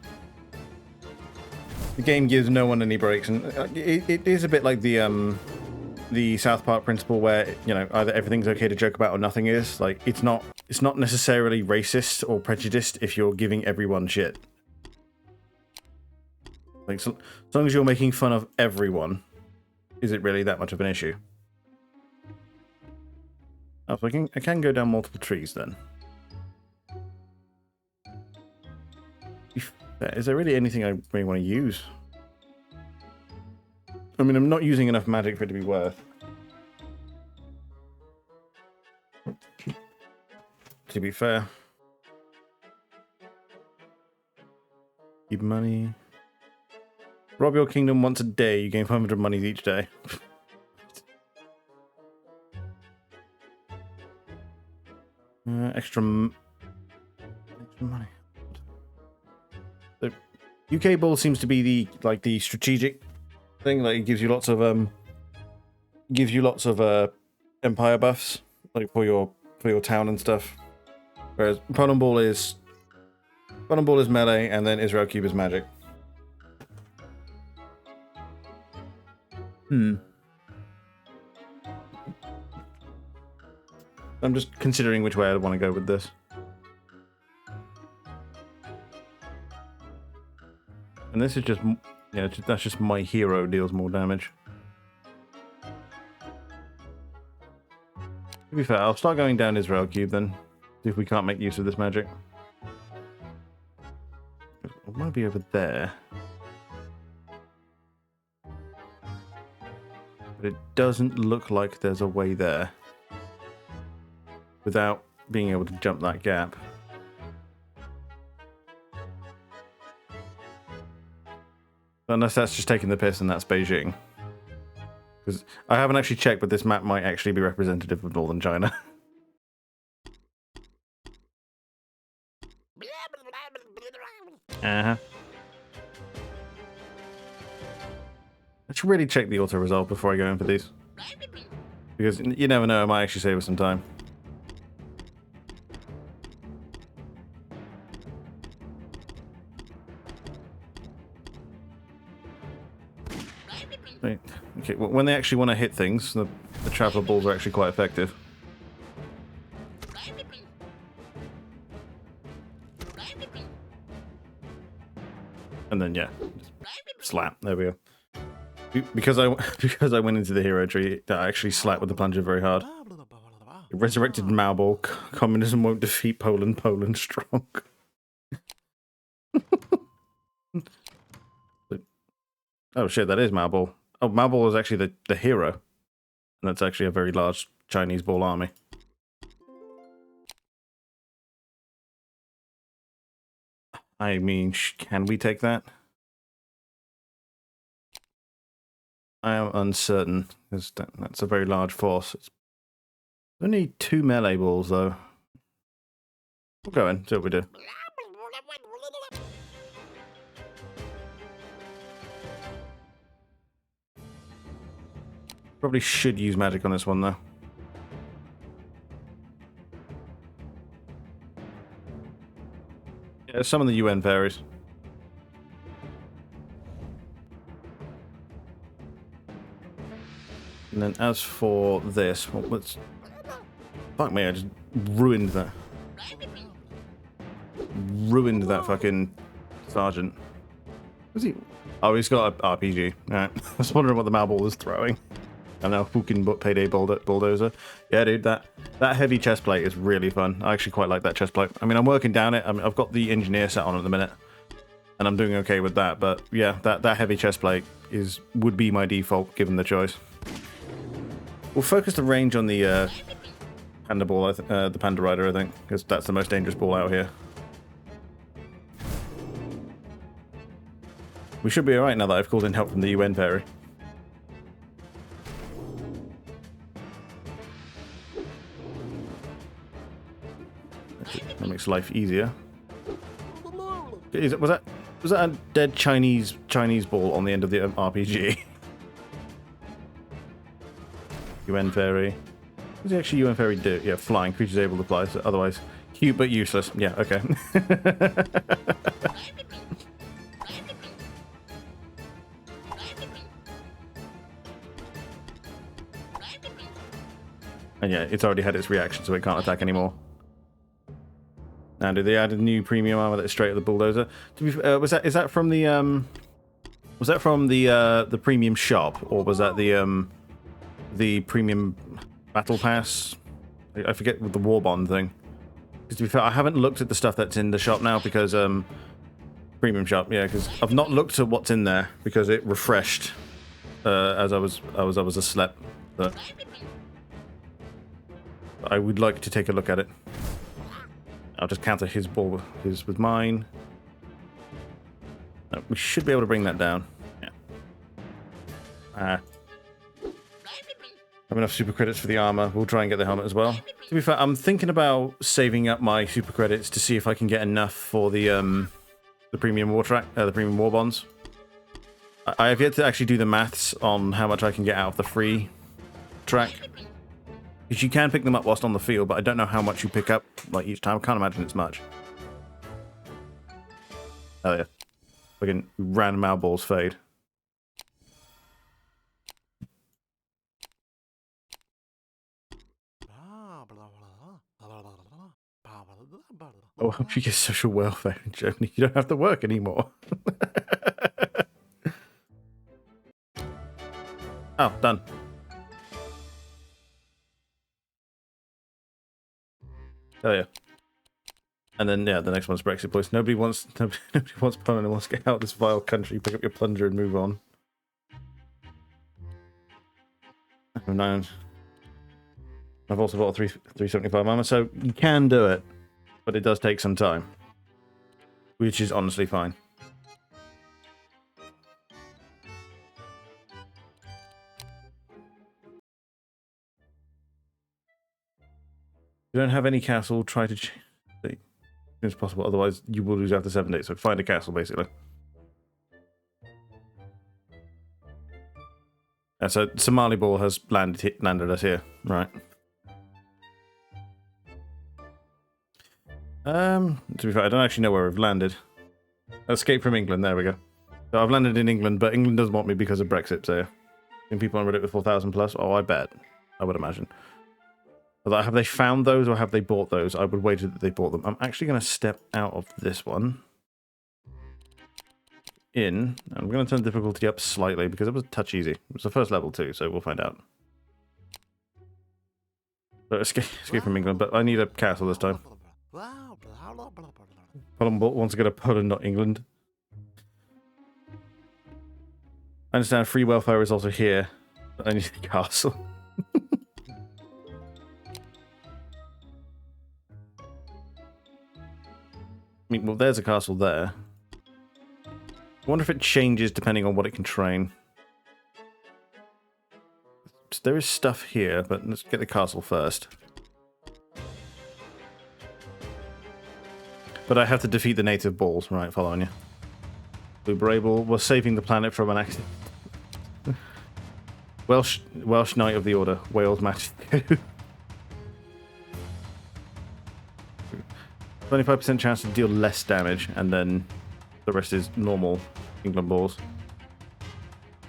[SPEAKER 1] The game gives no one any breaks, and it is a bit like the South Park principle where, you know, either everything's okay to joke about or nothing is. Like, it's not necessarily racist or prejudiced if you're giving everyone shit. Like, so long as you're making fun of everyone, is it really that much of an issue? Oh, so I can go down multiple trees then. Is there really anything I really want to use? I mean, I'm not using enough magic for it to be worth. To be fair. Keep money. Rob your kingdom once a day. You gain 500 monies each day. Extra money. The UK ball seems to be the strategic thing. Like, it gives you lots of empire buffs, like for your town and stuff. Whereas Poland ball is melee, and then Israel cube is magic. I'm just considering which way I want to go with this. And this is just, yeah, that's just my hero deals more damage. To be fair, I'll start going down Israel cube then. See if we can't make use of this magic. It might be over there. But it doesn't look like there's a way there without being able to jump that gap. Unless that's just taking the piss and that's Beijing. Because I haven't actually checked, but this map might actually be representative of northern China. Uh-huh. I should really check the auto-resolve before I go in for these. Because you never know, I might actually save us some time. Right. Okay, well, when they actually want to hit things, the traveler balls are actually quite effective. And then yeah, just slap. There we go. Because I went into the hero tree, I actually slapped with the plunger very hard. It resurrected Mao. Communism won't defeat Poland. Poland strong. Oh shit, that is Mao. Oh, Mao is actually the hero. And that's actually a very large Chinese ball army. I mean, can we take that? I am uncertain, because that's a very large force. It's only 2 melee balls, though. We'll go in, see what we do. Probably should use magic on this one, though. Yeah, some of the UN varies. And then as for this, well, let's... Fuck me, I just ruined that. Ruined that fucking sergeant. Was he? Oh, he's got an RPG. Alright. I was wondering what the Mao ball is throwing. I know, fucking payday bulldozer. Yeah, dude, that heavy chest plate is really fun. I actually quite like that chest plate. I mean, I'm working down it. I've got the engineer set on at the minute, and I'm doing okay with that. But yeah, that heavy chest plate would be my default given the choice. We'll focus the range on the panda ball, the panda rider, I think, because that's the most dangerous ball out here. We should be alright now that I've called in help from the UN ferry. That makes life easier. Was that a dead Chinese ball on the end of the RPG? UN Fairy. What does actually UN Fairy do? Yeah, flying. Creatures able to fly, so otherwise cute but useless. Yeah, okay. And yeah, it's already had its reaction, so it can't attack anymore. Now, did they add a new premium armor that's straight at the bulldozer? Is that from the premium shop, or was that the premium battle pass? I forget with the war bond thing. Because to be fair, I haven't looked at the stuff that's in the shop now because premium shop, yeah, because I've not looked at what's in there because it refreshed as I was asleep. But I would like to take a look at it. I'll just counter his ball with mine. No, we should be able to bring that down. Yeah. Have enough super credits for the armor. We'll try and get the helmet as well. To be fair, I'm thinking about saving up my super credits to see if I can get enough for the premium war track, the premium war bonds. I have yet to actually do the maths on how much I can get out of the free track. Because you can pick them up whilst on the field, but I don't know how much you pick up like each time. I can't imagine it's much. Oh yeah. Fucking random out balls fade. Oh, I hope you get social welfare in Germany. You don't have to work anymore. Oh, done. Oh yeah. And then yeah, the next one's Brexit, boys. Nobody wants Poland and wants to get out of this vile country. Pick up your plunger and move on. 9. I've also got a 375 armor, so you can do it, but it does take some time, which is honestly fine. If you don't have any castle, try to see as soon as possible, otherwise you will lose after 7 days. So find a castle, basically. So Somali Ball has landed us here, right? To be fair, I don't actually know where we've landed. Escape from England, there we go. So I've landed in England, but England doesn't want me because of Brexit, so... And people on Reddit with 4,000 plus? Oh, I bet. I would imagine. Although, have they found those or have they bought those? I would wager that they bought them. I'm actually going to step out of this one. I'm going to turn difficulty up slightly because it was a touch easy. It was the first level too, so we'll find out. So escape from England, but I need a castle this time. Poland wants to go to Poland, not England. I understand free welfare is also here, but I need a castle. I mean, well, there's a castle there. I wonder if it changes depending on what it can train. There is stuff here, but let's get the castle first. But I have to defeat the native balls, right? Following you. Blue Brable was saving the planet from an accident. Welsh Knight of the Order. Wales match 2. 25% chance to deal less damage, and then the rest is normal England balls.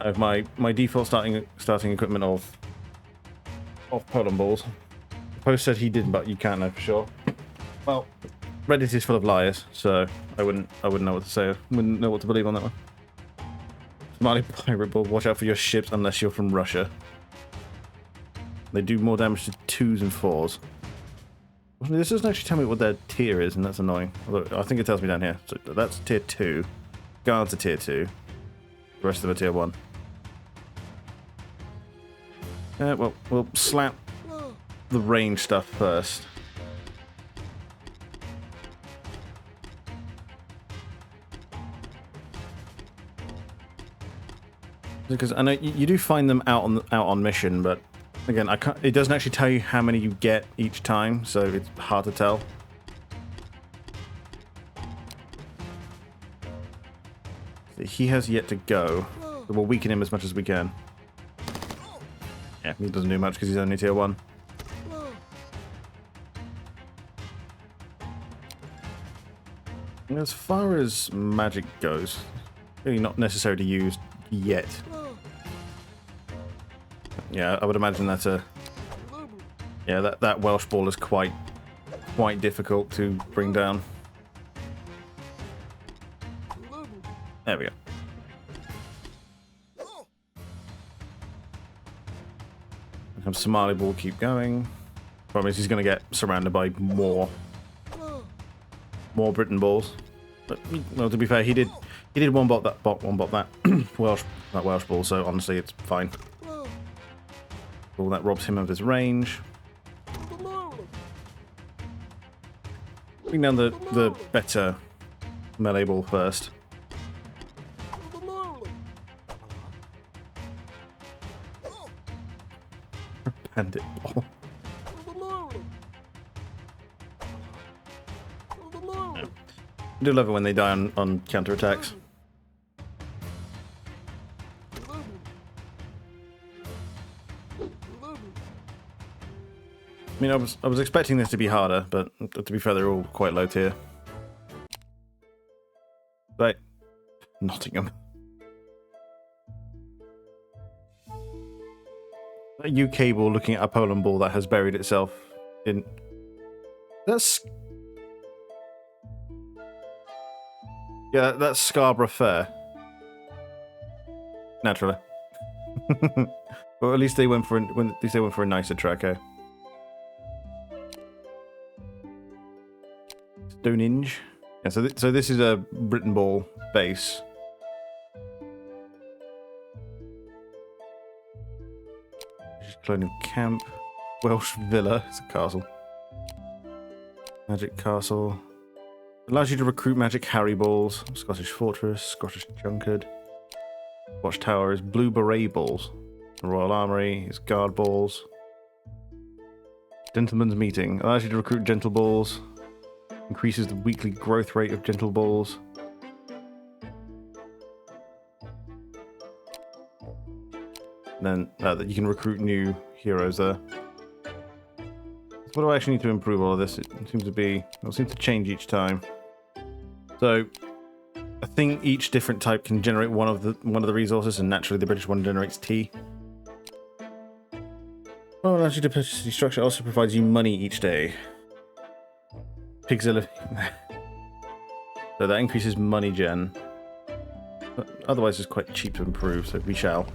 [SPEAKER 1] I have my default starting equipment of Poland balls. The post said he didn't, but you can't know for sure. Well, Reddit is full of liars, so I wouldn't know what to say. I wouldn't know what to believe on that one. Somali pirate ball. Watch out for your ships unless you're from Russia. They do more damage to 2s and 4s. This doesn't actually tell me what their tier is, and that's annoying. Although I think it tells me down here. So that's tier 2. Guards are tier 2. The rest of them are tier 1. Well, we'll slap the range stuff first. Because I know you do find them out on mission, but again, it doesn't actually tell you how many you get each time, so it's hard to tell. He has yet to go. So we'll weaken him as much as we can. Yeah, he doesn't do much because he's only tier 1. And as far as magic goes, really not necessarily used yet. Yeah, I would imagine that's that Welsh ball is quite difficult to bring down. There we go. Have Somali ball keep going. Problem is he's going to get surrounded by more Britain balls. But well, to be fair, he did one bot that Welsh ball. So honestly, it's fine. Well, that robs him of his range. Bring down the better melee ball first. Bandit ball. Yeah. I do love it when they die on counterattacks. I mean, I was expecting this to be harder, but to be fair, they're all quite low tier. Right, Nottingham. A UK ball looking at a Poland ball that has buried itself in. That's Scarborough Fair. Naturally. Well, at least they went for a nicer track, eh? Stonehenge. Yeah, so this is a Britain ball base. Colonial Camp. Welsh Villa. It's a castle. Magic Castle. Allows you to recruit magic Harry balls. Scottish Fortress. Scottish Junkard. Watchtower is Blue Beret balls. The Royal Armoury is Guard balls. Gentleman's Meeting. Allows you to recruit gentle balls. Increases the weekly growth rate of gentle balls. And then you can recruit new heroes there. So what do I actually need to improve all of this? It seems to change each time. So I think each different type can generate one of the resources, and naturally the British one generates tea. Well, allows you to purchase the structure. Also provides you money each day. Pigzilla. So that increases money gen. But otherwise it's quite cheap to improve, so we shall.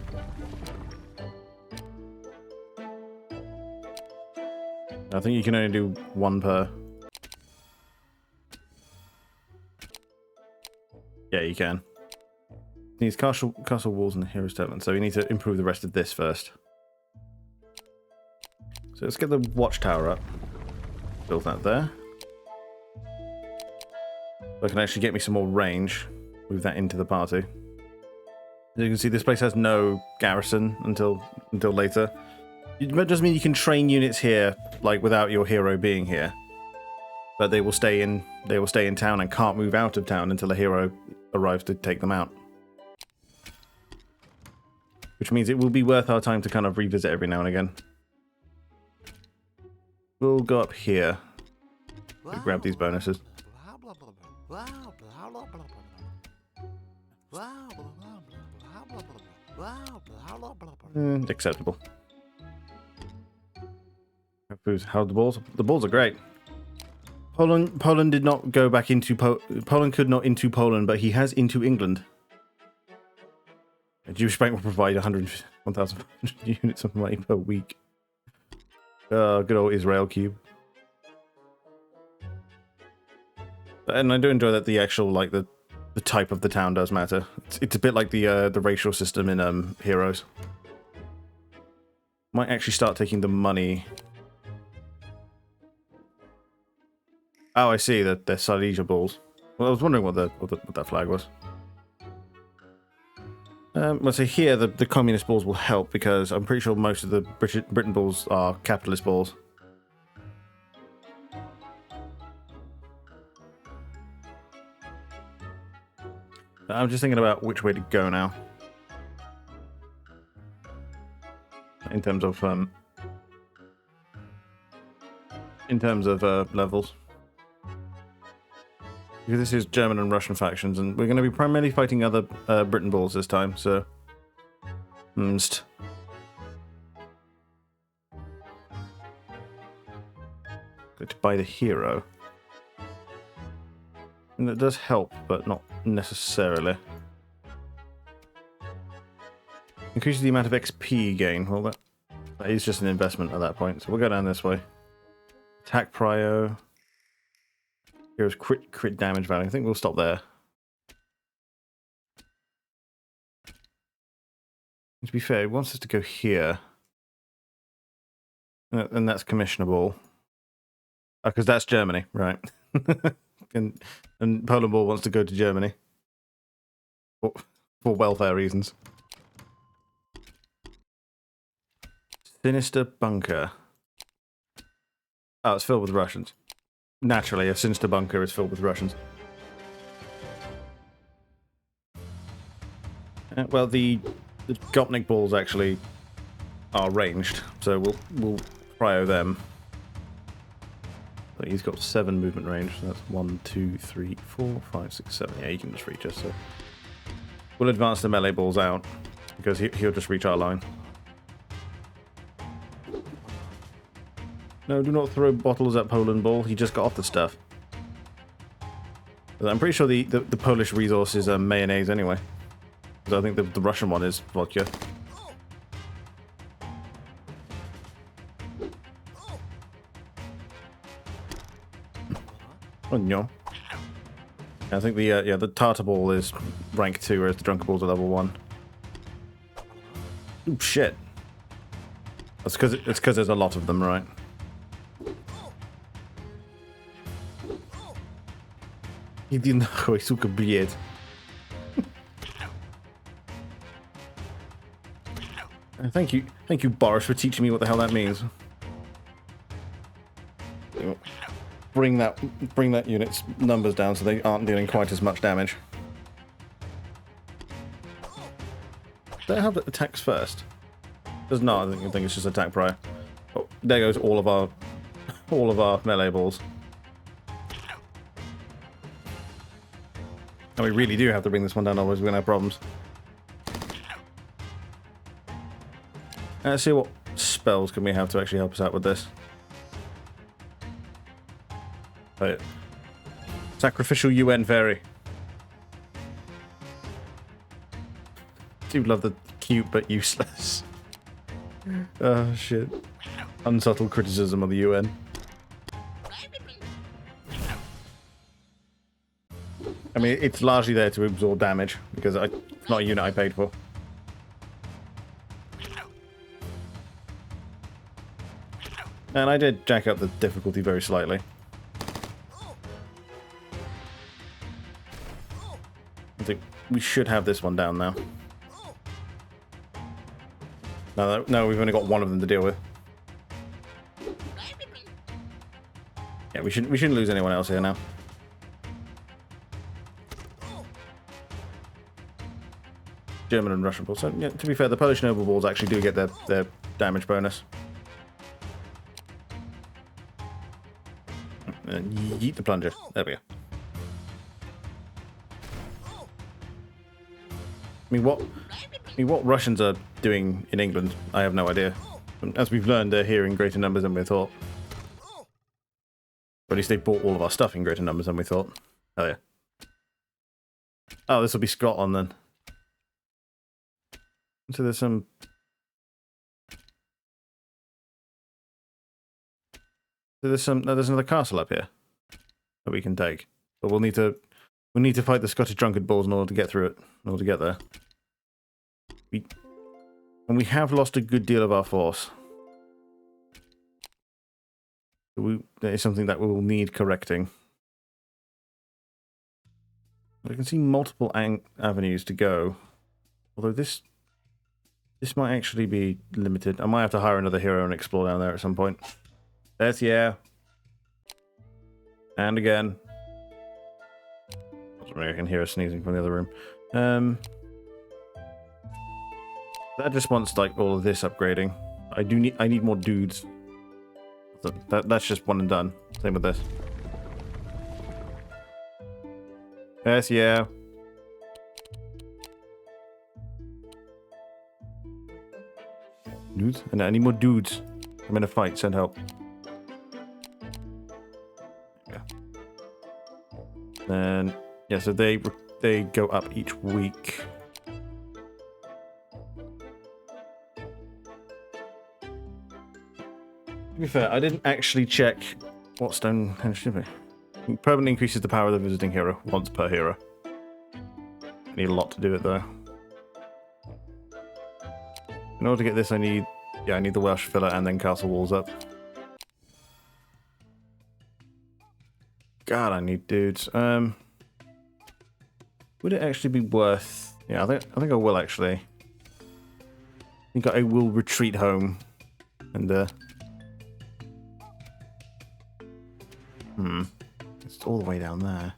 [SPEAKER 1] I think you can only do one per. Yeah, you can. Needs castle walls and hero settlement, so we need to improve the rest of this first. So let's get the watchtower up. Build that there. So I can actually get me some more range. Move that into the party. As you can see, this place has no garrison until later. It does mean you can train units here, like without your hero being here, but they will stay in town and can't move out of town until a hero arrives to take them out. Which means it will be worth our time to kind of revisit every now and again. We'll go up here. We'll grab these bonuses. Acceptable. How the balls? The balls are great. Poland did not go back into Poland could not into Poland, but he has into England. A Jewish bank will provide 1,500 units of money per week. Good old Israel cube. And I do enjoy that the actual the type of the town does matter. It's a bit like the racial system in Heroes. Might actually start taking the money. Oh, I see that they're Silesia balls. Well, I was wondering what that flag was. Well, so here the communist balls will help because I'm pretty sure most of the Britain balls are capitalist balls. I'm just thinking about which way to go now. In terms of levels. Because this is German and Russian factions, and we're going to be primarily fighting other Britain balls this time, so... Go to buy the hero. And it does help, but not necessarily. Increases the amount of XP gain. Well, that is just an investment at that point, so we'll go down this way. Attack prio. Here's crit damage value. I think we'll stop there. To be fair, it wants us to go here. And that's commissionable. Because that's Germany, right. and Poland Ball wants to go to Germany. For welfare reasons. Sinister Bunker. Oh, it's filled with Russians. Naturally, a Sinister Bunker is filled with Russians. Well, the Gopnik balls actually are ranged, so we'll prio them. But he's got 7 movement range, so that's 1, 2, 3, 4, 5, 6, 7. Yeah, he can just reach us, so... We'll advance the melee balls out, because he'll just reach our line. No, do not throw bottles at Poland Ball. He just got off the stuff. I'm pretty sure the Polish resource is mayonnaise anyway. Because I think the Russian one is vodka. Oh no. I think the Tartar Ball is rank 2, whereas the Drunken Balls are level 1. Ooh, shit. because there's a lot of them, right? Hindi na ako sukabiet. Thank you, Boris, for teaching me what the hell that means. Bring that unit's numbers down so they aren't dealing quite as much damage. Do they have attacks first? Does not. I think it's just attack prior. Oh, there goes all of our melee balls. And we really do have to bring this one down, otherwise we're gonna have problems. Let's see what spells can we have to actually help us out with this. Right. Sacrificial UN Fairy. Do love the cute but useless. Oh shit. Unsubtle criticism of the UN. I mean, it's largely there to absorb damage, because it's not a unit I paid for. And I did jack up the difficulty very slightly. I think we should have this one down now. No, we've only got one of them to deal with. Yeah, we shouldn't lose anyone else here now. German and Russian balls. So, yeah, to be fair, the Polish noble balls actually do get their damage bonus. And yeet the plunger. There we go. I mean, what Russians are doing in England, I have no idea. As we've learned, they're here in greater numbers than we thought. Or at least they bought all of our stuff in greater numbers than we thought. Oh yeah. Oh, this will be Scotland then. So there's some... there's another castle up here that we can take. But we'll need to fight the Scottish drunkard balls in order to get through it, in order to get there. And we have lost a good deal of our force. That is something that we will need correcting. I can see multiple avenues to go. Although this might actually be limited. I might have to hire another hero and explore down there at some point. That's yeah. And again. I can hear her sneezing from the other room. That just wants like all of this upgrading. I need more dudes. So that's just one and done. Same with this. Yes, yeah. Dudes? And I need more dudes. I'm in a fight, send help. Yeah. Then yeah, so they go up each week. To be fair, I didn't actually check what stone should be. It permanently increases the power of the visiting hero once per hero. I need a lot to do it though. In order to get this, I need the Welsh filler and then castle walls up. God, I need dudes. Would it actually be worth? Yeah, I think I will actually. I think I will retreat home, and it's all the way down there.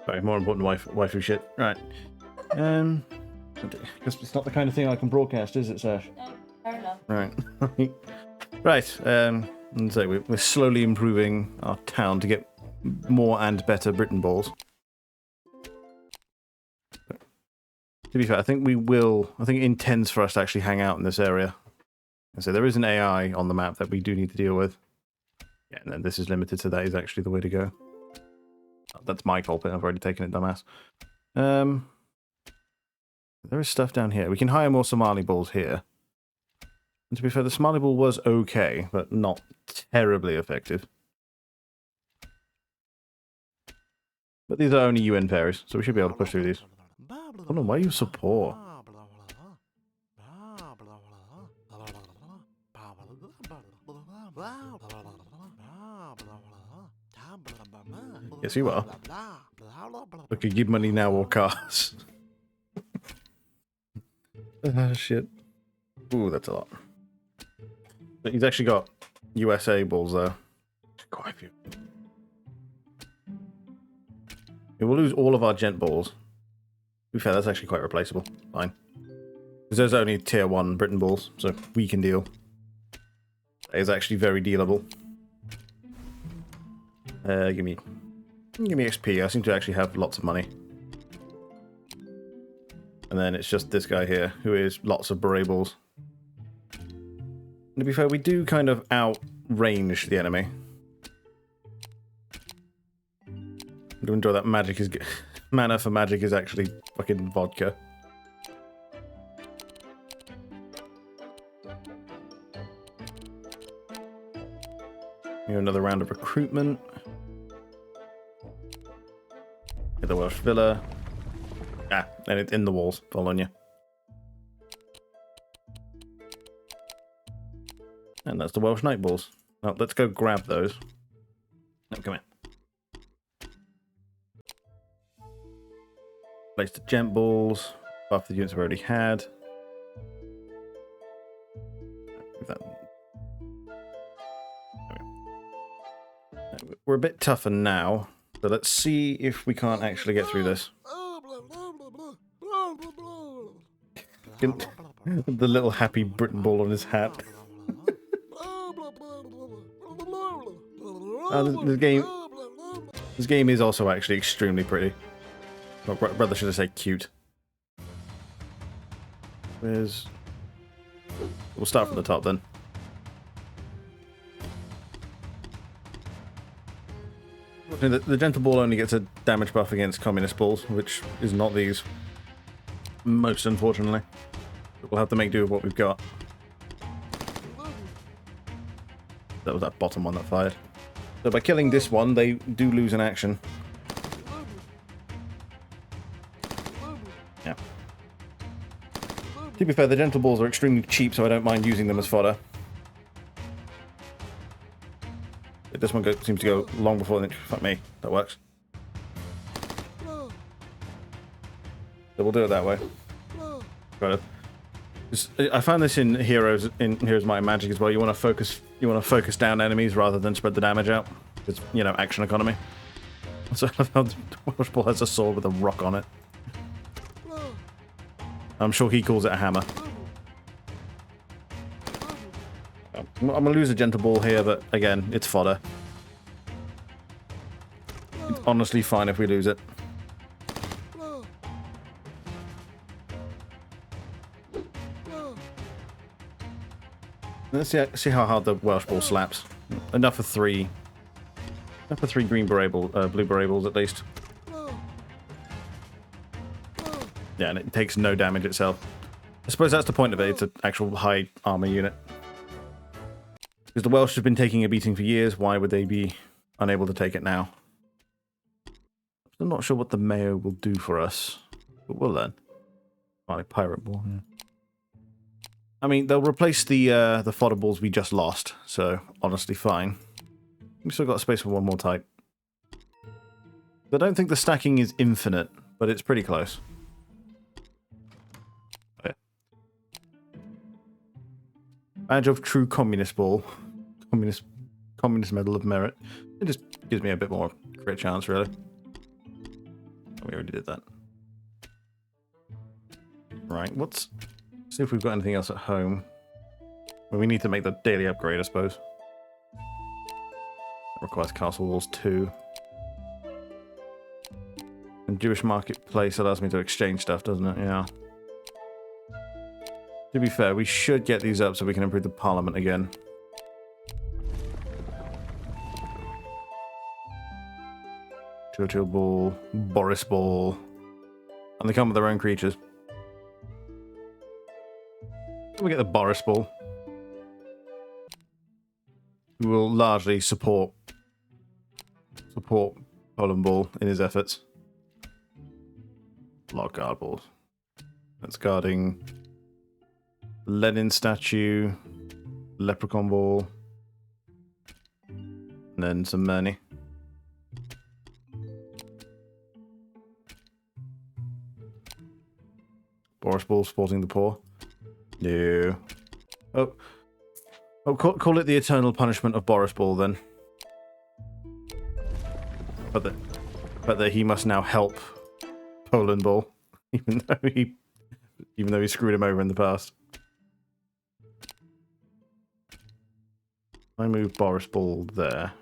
[SPEAKER 1] Sorry, more important waifu shit. Right. Guess it's not the kind of thing I can broadcast, is it, Sash?
[SPEAKER 2] No, fair enough.
[SPEAKER 1] Right. Right. And so we're slowly improving our town to get more and better Britain balls. To be fair, I think it intends for us to actually hang out in this area. And so there is an AI on the map that we do need to deal with. Yeah, and then this is limited, so that is actually the way to go. Oh, that's my culprit, I've already taken it, dumbass. There is stuff down here. We can hire more Somali balls here. And to be fair, the Somali ball was okay, but not terribly effective. But these are only UN fairies, so we should be able to push through these. Oh no, why are you so poor? Yes, you are. We could give money now or cars. Shit. Ooh, that's a lot. But he's actually got USA balls there. Quite a few. We will lose all of our gent balls. To be fair, that's actually quite replaceable. Fine. Because there's only tier 1 Britain balls, so we can deal. That is actually very dealable. Give me XP. I seem to actually have lots of money. And then it's just this guy here, who is lots of beret balls. And to be fair, we do kind of outrange the enemy. I do enjoy that magic is... Mana for magic is actually fucking vodka. Here, another round of recruitment. Get the Welsh Villa. Ah, and it's in the walls, following you. And that's the Welsh Night Balls. Now, let's go grab those. No, come here. Place the gent balls. Buff the units we've already had. We're a bit tougher now, so let's see if we can't actually get through this. The little happy Britain ball on his hat. This game is also actually extremely pretty. Well, brother should have said cute. We'll start from the top then. The gentle ball only gets a damage buff against communist balls, which is not these. Most unfortunately. But we'll have to make do with what we've got. That was that bottom one that fired. So by killing this one, they do lose an action. Yeah. To be fair, the gentle balls are extremely cheap, so I don't mind using them as fodder. This one seems to go long before the... Fuck me. That works. So we'll do it that way. Kind of. I found this in Heroes Might and Magic as well. You want to focus down enemies rather than spread the damage out. It's, you know, action economy. So the Welsh ball has a sword with a rock on it. I'm sure he calls it a hammer. I'm going to lose a gentle ball here, but again, it's fodder. It's honestly fine if we lose it. Let's see how hard the Welsh ball slaps. Enough for three. Enough for 3 green beret ball, blue beret balls at least. Yeah, and it takes no damage itself. I suppose that's the point of it. It's an actual high armor unit. Because the Welsh have been taking a beating for years, why would they be unable to take it now? I'm not sure what the Mayo will do for us, but we'll learn. Like pirate ball, yeah. I mean, they'll replace the fodder balls we just lost, so honestly fine. We've still got space for one more type. I don't think the stacking is infinite, but it's pretty close. Okay. Badge of True Communist Ball. Communist Medal of Merit. It just gives me a bit more crit chance, really. We already did that. Right, see if we've got anything else at home. Well, we need to make the daily upgrade, I suppose. That requires castle walls 2. And Jewish marketplace allows me to exchange stuff, doesn't it? Yeah. To be fair, we should get these up so we can improve the parliament again. Churchill Ball, Boris Ball. And they come with their own creatures. So we get the Boris Ball. Who will largely support Poland Ball in his efforts. A lot of guard balls. That's guarding Lenin statue, Leprechaun Ball, and then some money. Boris Ball supporting the poor. No. Oh, call it the eternal punishment of Boris Ball then. But that he must now help Poland Ball, even though he screwed him over in the past. I move Boris Ball there,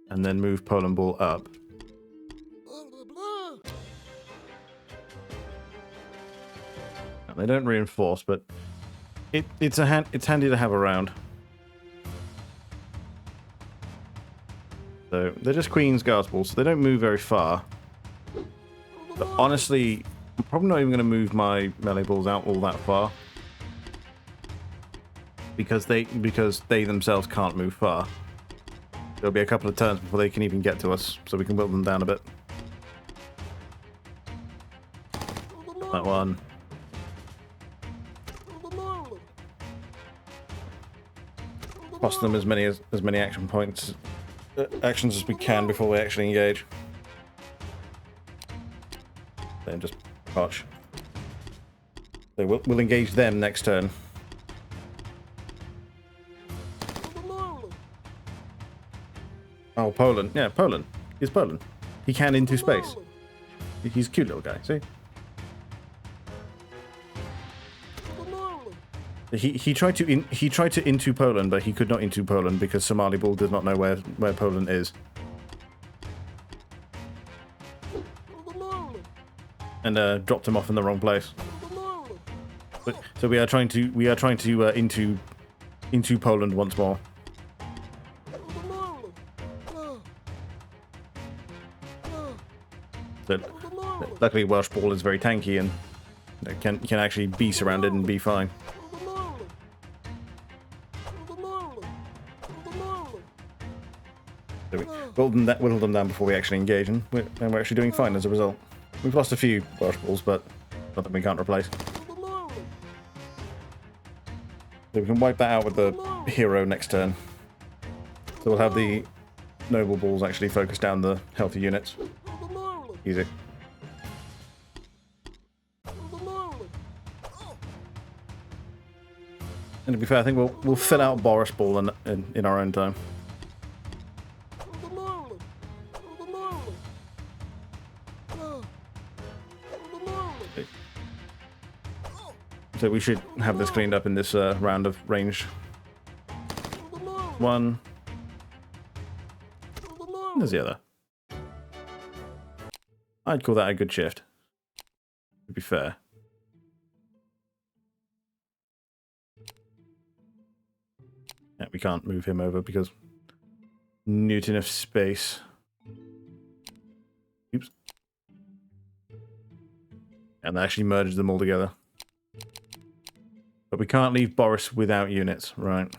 [SPEAKER 1] and then move Poland Ball up. They don't reinforce, but it's handy to have around. So they're just Queen's Guards balls, so they don't move very far. But honestly, I'm probably not even going to move my melee balls out all that far. Because they themselves can't move far. There'll be a couple of turns before they can even get to us, so we can whittle them down a bit. That one. Cost them as many actions as we can before we actually engage. Then just march. So we'll engage them next turn. Oh, Poland. Yeah, Poland. He's Poland. He can into space. He's a cute little guy, see? He tried to into Poland, but he could not into Poland because Somali Ball does not know where Poland is. And dropped him off in the wrong place. So we are trying to into Poland once more. So, luckily Welsh Ball is very tanky and can actually be surrounded and be fine. So we whittled them down before we actually engage, and we're actually doing fine as a result. We've lost a few Welsh Balls, but nothing we can't replace. So we can wipe that out with the hero next turn. So we'll have the noble balls actually focus down the healthy units. Easy. And to be fair, I think we'll fill out Boris Ball in our own time. So we should have this cleaned up in this round of range. One. There's the other. I'd call that a good shift, to be fair. Yeah, we can't move him over because Newton of space. Oops. And they actually merged them all together. But we can't leave Boris without units, right?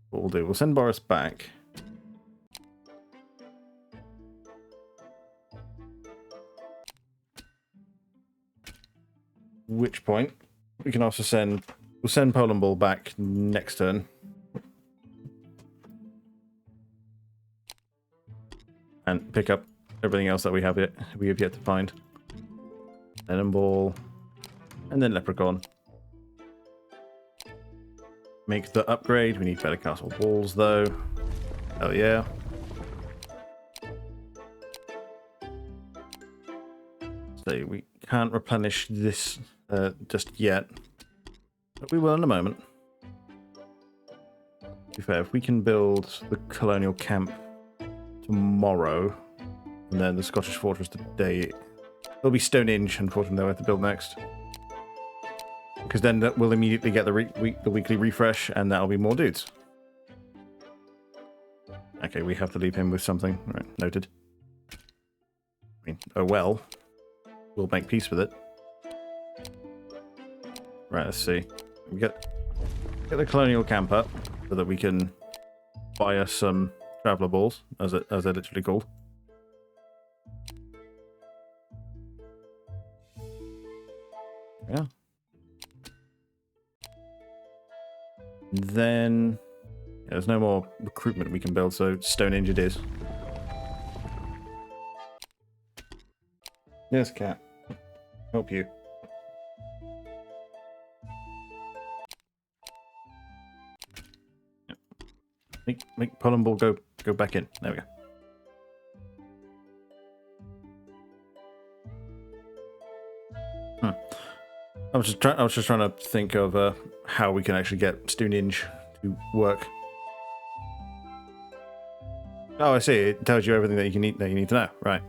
[SPEAKER 1] What we'll do, we'll send Boris back. Which point we can also we'll send Poland Ball back next turn. And pick up everything else that we have yet to find. Lenin Ball. And then Leprechaun. Make the upgrade. We need better castle walls though. Hell yeah. So we can't replenish this just yet, but we will in a moment. To be fair, if we can build the colonial camp tomorrow, and then the Scottish fortress today, it'll be Stonehenge, unfortunately, they'll have to build next. Because then that will immediately get the weekly refresh, and that'll be more dudes. Okay, we have to leave him with something. Right, noted. I mean, oh well. We'll make peace with it. Right, let's see. We get the colonial camp up so that we can buy us some traveller balls, as they're literally called. Yeah. Then there's no more recruitment we can build, so Stonehenge it is. Yes, cat. Help you. Make pollen ball go back in. There we go. I was just trying to think of how we can actually get Stonehenge to work. Oh, I see. It tells you everything that you need to know. Right.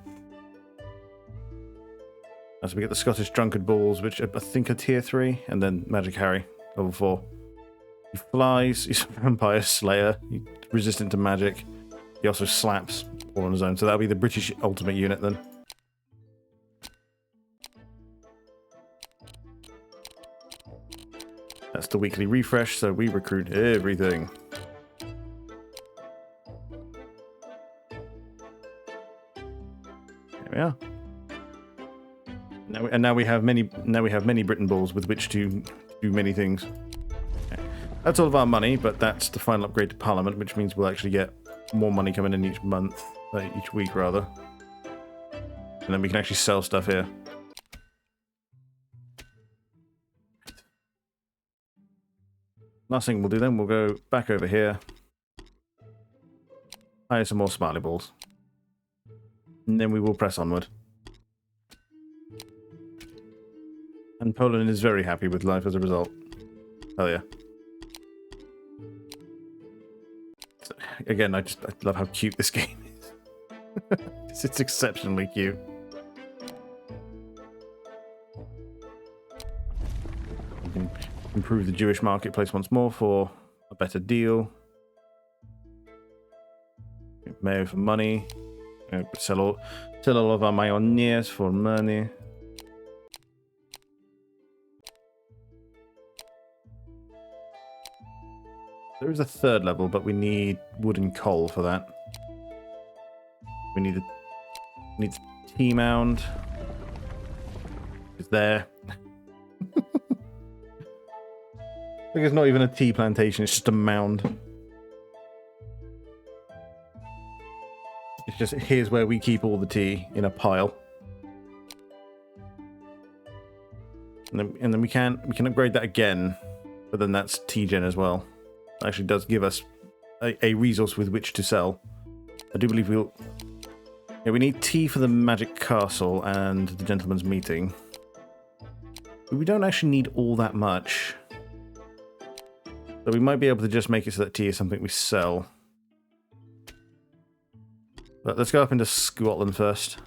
[SPEAKER 1] As we get the Scottish Drunkard Balls, which I think are tier 3, and then Magic Harry, level 4. He flies. He's a vampire slayer. He's resistant to magic. He also slaps all on his own. So that'll be the British ultimate unit then. That's the weekly refresh, so we recruit everything. There we are. Now we have many Britain balls with which to do many things. Okay. That's all of our money, but that's the final upgrade to Parliament, which means we'll actually get more money coming in each month, each week rather. And then we can actually sell stuff here. Last thing we'll do then, we'll go back over here. Hire some more Smiley Balls. And then we will press onward. And Poland is very happy with life as a result. Hell yeah. So, again, I love how cute this game is. It's exceptionally cute. We can improve the Jewish marketplace once more for a better deal. Mayo for money. Sell all of our Mayonnaise for money. There is a third level, but we need wood and coal for that. We need the tea mound. It's there. I think it's not even a tea plantation, it's just a mound. It's just, here's where we keep all the tea, in a pile. And then we can upgrade that again, but then that's tea gen as well. It actually does give us a resource with which to sell. I do believe we'll... Yeah, we need tea for the Magic Castle and the Gentleman's Meeting. But we don't actually need all that much. So we might be able to just make it so that tea is something we sell. But let's go up into Scotland first.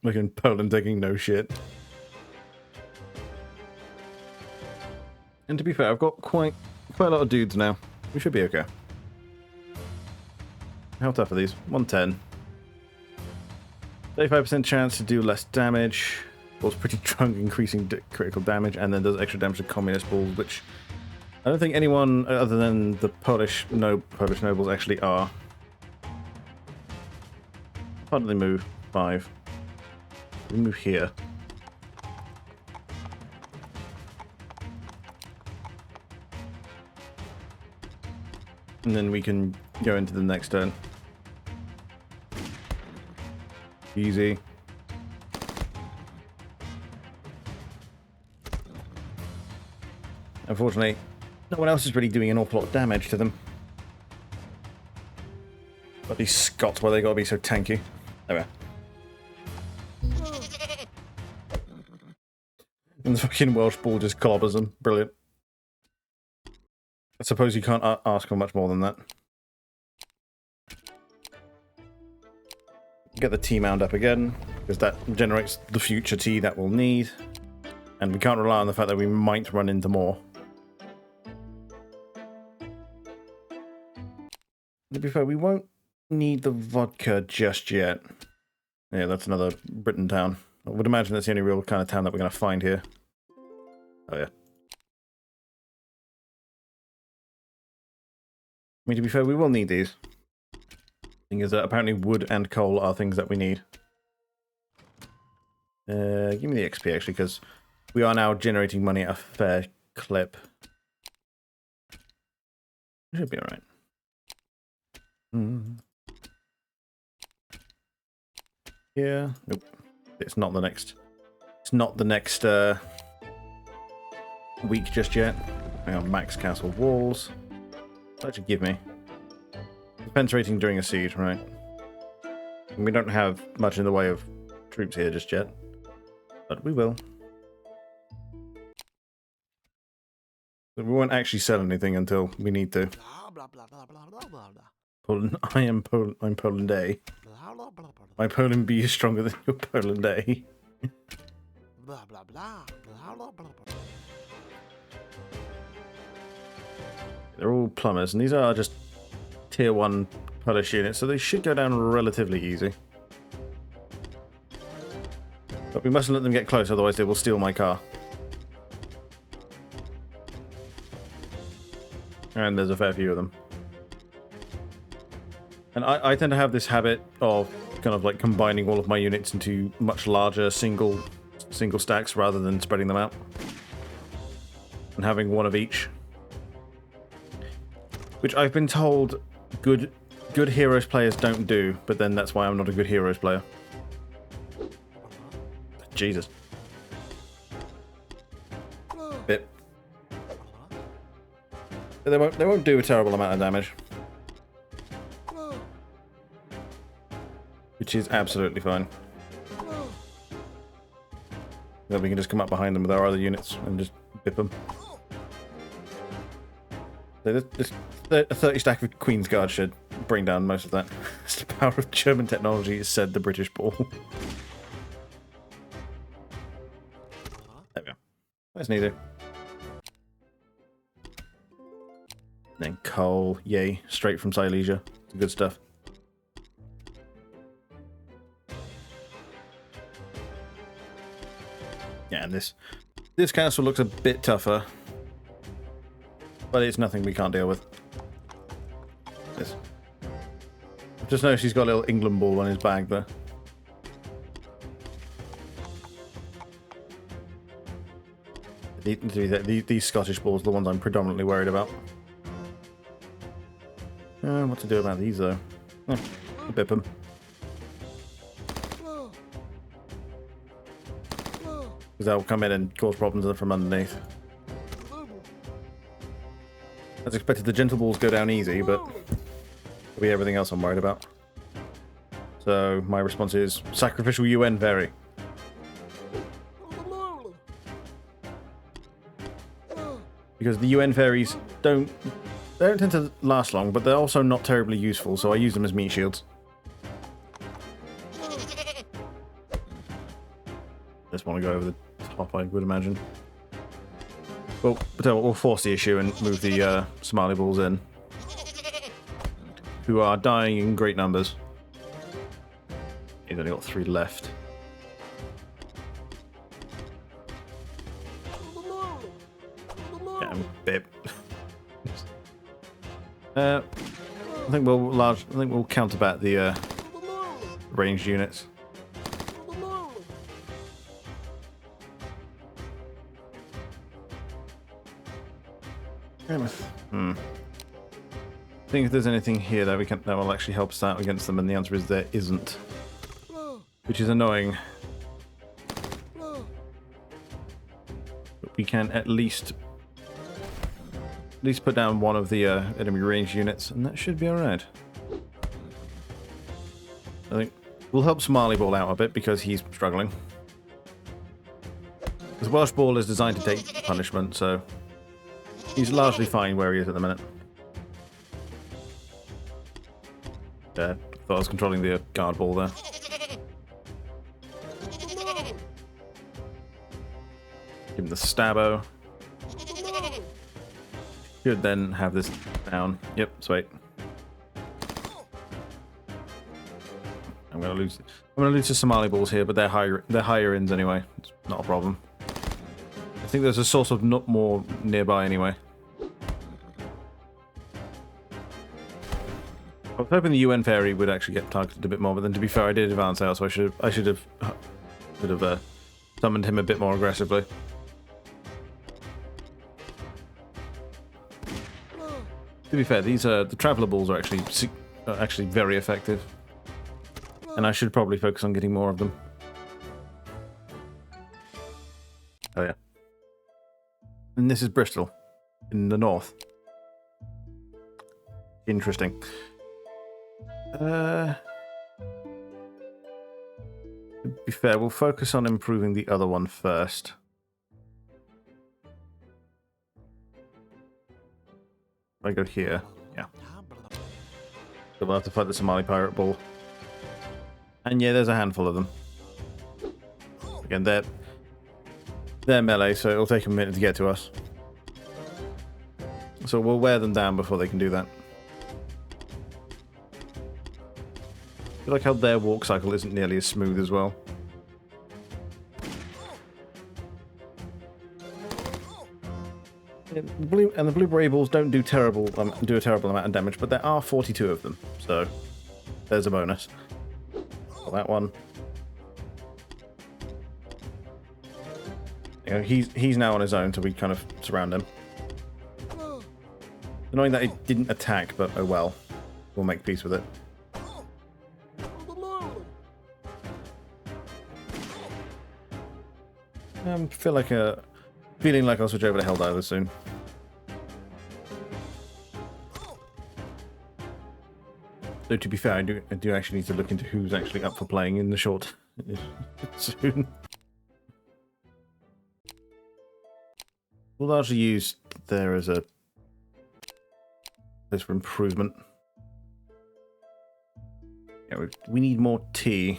[SPEAKER 1] Look in Poland taking no shit. And to be fair, I've got quite a lot of dudes now. We should be okay. How tough are these? 110. 35% chance to do less damage. Balls pretty drunk, increasing critical damage, and then does extra damage to communist balls, which I don't think anyone other than the Polish nobles actually are. How do they move? 5. We move here. And then we can go into the next turn. Easy. Unfortunately, no one else is really doing an awful lot of damage to them. But these Scots, why they gotta be so tanky? There we are. And the fucking Welsh ball just clobbers them. Brilliant. I suppose you can't ask for much more than that. Get the tea mound up again, because that generates the future tea that we'll need. And we can't rely on the fact that we might run into more. To be fair, we won't need the vodka just yet. Yeah, that's another Britain town. I would imagine that's the only real kind of town that we're going to find here. Oh yeah. I mean, to be fair, we will need these. Thing is that apparently wood and coal are things that we need. Give me the XP actually, because we are now generating money at a fair clip. Should be alright. Yeah. Nope. It's not the next. It's not the next week just yet. Hang on, max castle walls. What should give me? Defense rating during a siege, right? And we don't have much in the way of troops here just yet, but we will. But we won't actually sell anything until we need to. Poland, I'm Poland A. My Poland B is stronger than your Poland A. They're all plumbers, and these are just tier 1 Polish units, so they should go down relatively easy. But we mustn't let them get close, otherwise they will steal my car. And there's a fair few of them. And I tend to have this habit of kind of like combining all of my units into much larger single stacks rather than spreading them out. And having one of each. Which I've been told good Heroes players don't do, but then that's why I'm not a good Heroes player. Jesus. Bit. But they won't do a terrible amount of damage. Which is absolutely fine. Then we can just come up behind them with our other units and just bip them. So a 30 stack of Queen's Guard should bring down most of that. It's the power of German technology, said the British ball. There we go. That's neither. Then coal, yay, straight from Silesia. Good stuff. Yeah, and this castle looks a bit tougher, but it's nothing we can't deal with. This. Just notice he's got a little England ball on his bag there. These Scottish balls are the ones I'm predominantly worried about. What to do about these though? I'll bip them. Because they'll come in and cause problems from underneath. As expected, the gentle balls go down easy, but it'll be everything else I'm worried about. So my response is sacrificial UN vary. Because the UN fairies they don't tend to last long, but they're also not terribly useful, so I use them as meat shields. Just want to go over the top, I would imagine. Well, but we'll force the issue and move the Somali balls in, who are dying in great numbers. He's only got 3 left. Damn bip. I think we'll counterbat the ranged units. I think if there's anything here that that will actually help us out against them, and the answer is there isn't, which is annoying. But we can at least At least put down one of the enemy range units, and that should be alright. I think we'll help Somali Ball out a bit because he's struggling. Because Welsh Ball is designed to take punishment, so he's largely fine where he is at the minute. Yeah, thought I was controlling the guard ball there. Give him the stabbo. Should then have this down. Yep, sweet. I'm gonna lose the Somali balls here, but they're higher ins anyway. It's not a problem. I think there's a source of nut more nearby anyway. I was hoping the UN Fairy would actually get targeted a bit more, but then to be fair, I did advance out, so I should have summoned him a bit more aggressively. To be fair, these the Traveller Balls are actually very effective, and I should probably focus on getting more of them. Oh yeah, and this is Bristol in the north. Interesting. To be fair, we'll focus on improving the other one first. If I go here, yeah. So we'll have to fight the Somali Pirate Ball. And yeah, there's a handful of them. Again, they're melee, so it'll take a minute to get to us. So we'll wear them down before they can do that. I feel like how their walk cycle isn't nearly as smooth as well. Yeah, the Blueberry Balls don't do a terrible amount of damage, but there are 42 of them, so there's a bonus. For that one. You know, he's now on his own, so we kind of surround him. Annoying that he didn't attack, but oh well. We'll make peace with it. Feeling like I'll switch over to Helldivers soon. Though to be fair, I do actually need to look into who's actually up for playing in the short soon. We'll largely use there as a place for improvement. Yeah, we need more tea.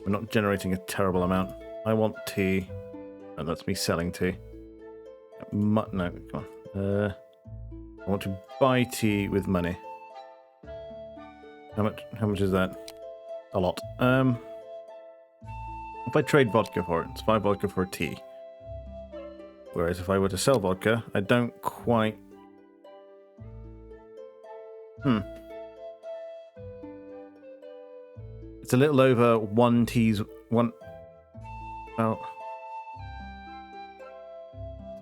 [SPEAKER 1] We're not generating a terrible amount. I want tea. And that's me selling tea. No, come on. I want to buy tea with money. How much is that? A lot. If I trade vodka for it, it's 5 vodka for a tea. Whereas if I were to sell vodka, I don't quite... It's a little over 1 tea's...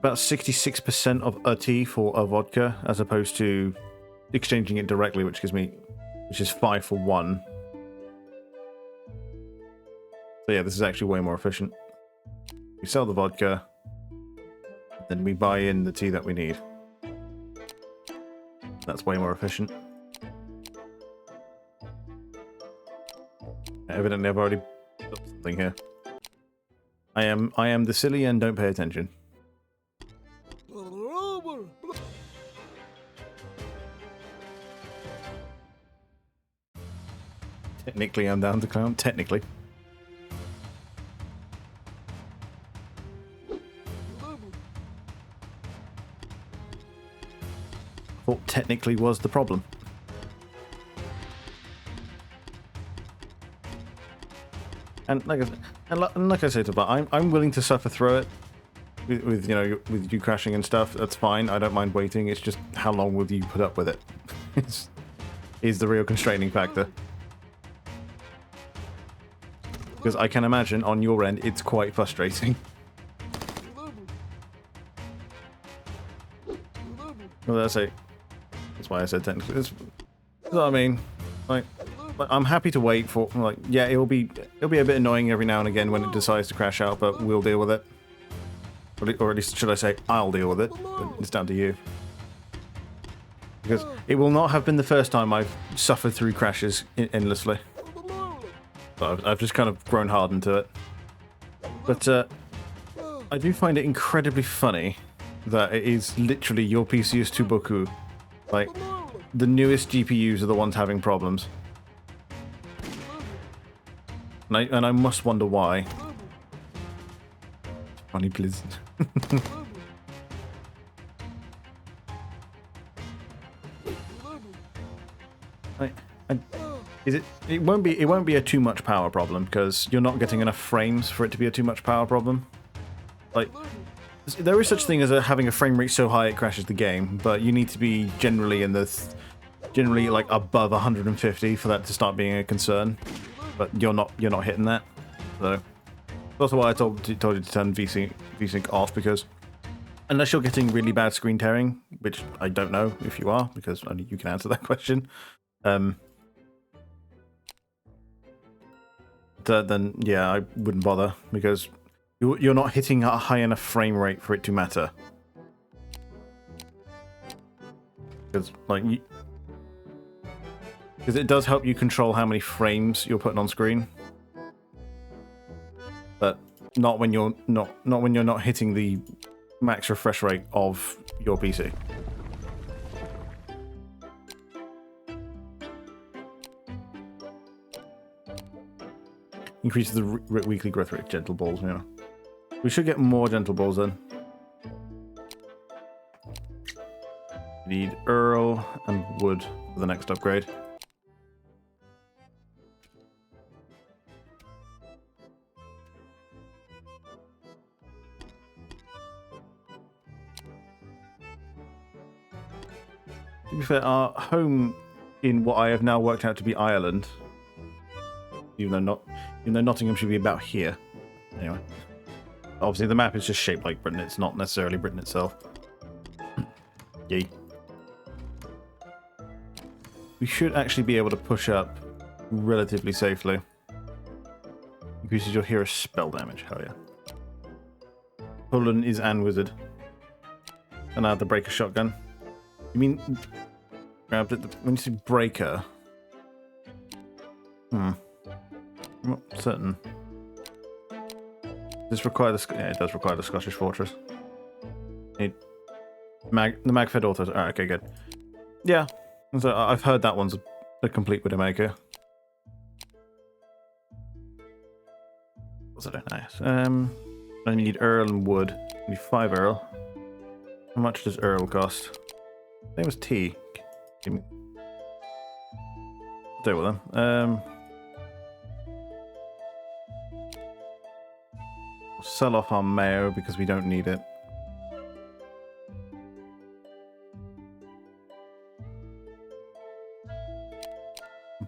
[SPEAKER 1] About 66% of a tea for a vodka, as opposed to exchanging it directly, which is 5 for 1. So yeah, this is actually way more efficient. We sell the vodka, then we buy in the tea that we need. That's way more efficient. Evidently, I've already put something here. I am the silly and don't pay attention. Technically, I'm down to clown. Technically. Thought technically was the problem. And like I said, I'm willing to suffer through it with you crashing and stuff. That's fine. I don't mind waiting. It's just how long will you put up with it? is the real constraining factor. Because I can imagine on your end it's quite frustrating. Well, that's why I said technically. That's what I mean. Like, I'm happy to wait for. Like, yeah, it'll be a bit annoying every now and again when it decides to crash out, but we'll deal with it. Or at least, should I say, I'll deal with it. But it's down to you. Because it will not have been the first time I've suffered through crashes endlessly. But I've just kind of grown hardened to it. But I do find it incredibly funny that it is literally your PC is too beaucoup. Like, the newest GPUs are the ones having problems. And I must wonder why. Funny, please. It won't be a too much power problem because you're not getting enough frames for it to be a too much power problem. Like, there is such thing as having a frame rate so high it crashes the game, but you need to be generally in the like above 150 for that to start being a concern. But you're not hitting that, so that's why I told you to turn VSync off, because unless you're getting really bad screen tearing, which I don't know if you are, because only you can answer that question. Then yeah, I wouldn't bother, because you're not hitting a high enough frame rate for it to matter. Because it does help you control how many frames you're putting on screen, but not when you're not hitting the max refresh rate of your PC. Increases the weekly growth rate of gentle balls. Yeah, we should get more gentle balls then. We need Earl and wood for the next upgrade. To be fair, our home in what I have now worked out to be Ireland, even though Nottingham should be about here. Anyway, obviously the map is just shaped like Britain. It's not necessarily Britain itself. Yay. We should actually be able to push up relatively safely. Increases your hero's spell damage. Hell yeah. Poland is an wizard. And I have the breaker shotgun. You mean grabbed it when you say breaker? I'm not certain. Does this require the? Yeah, it does require the Scottish Fortress. Need the mag-fed autos. Alright, okay, good. Yeah, so I've heard that one's a complete Widowmaker. What's it? Nice. I need Earl and wood. I need 5 Earl. How much does Earl cost? Same as tea. Give me. Deal with them. Sell off our mayo because we don't need it.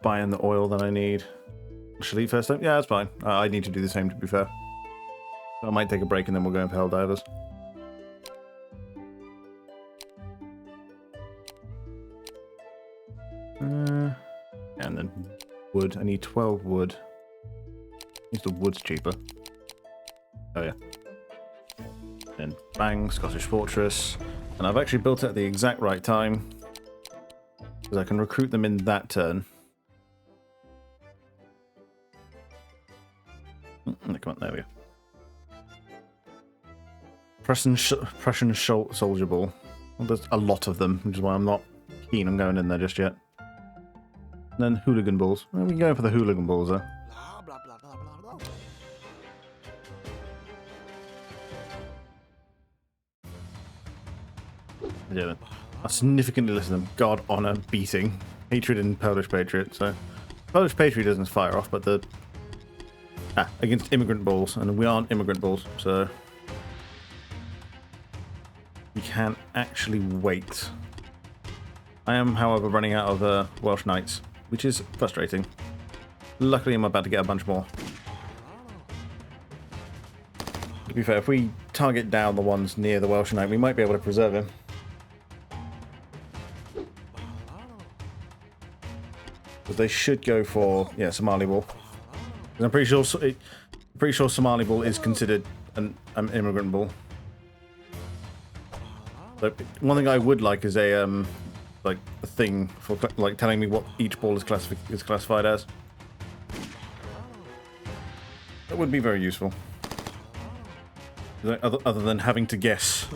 [SPEAKER 1] Buying the oil that I need. Shall I eat first time? Yeah, that's fine. I need to do the same, to be fair. So I might take a break and then we'll go in for Helldivers. And then wood. I need 12 wood. Use the wood's cheaper. Oh yeah. Then bang, Scottish Fortress. And I've actually built it at the exact right time, because I can recruit them in that turn. Come on, there we go. Prussian Soldier Ball. Well, there's a lot of them, which is why I'm not keen on going in there just yet. And then Hooligan Balls. Well, we can go for the Hooligan Balls though. Yeah, I significantly less than them. God, honor, beating, hatred, and Polish Patriot. So, Polish Patriot doesn't fire off, but the against immigrant balls, and we aren't immigrant balls, so we can actually wait. I am, however, running out of Welsh Knights, which is frustrating. Luckily, I'm about to get a bunch more. To be fair, if we target down the ones near the Welsh Knight, we might be able to preserve him. Because they should go for, yeah, Somali Ball. I'm pretty sure Somali Ball is considered an immigrant ball. So one thing I would like is a like a thing for like telling me what each ball is classified as. That would be very useful. Other than having to guess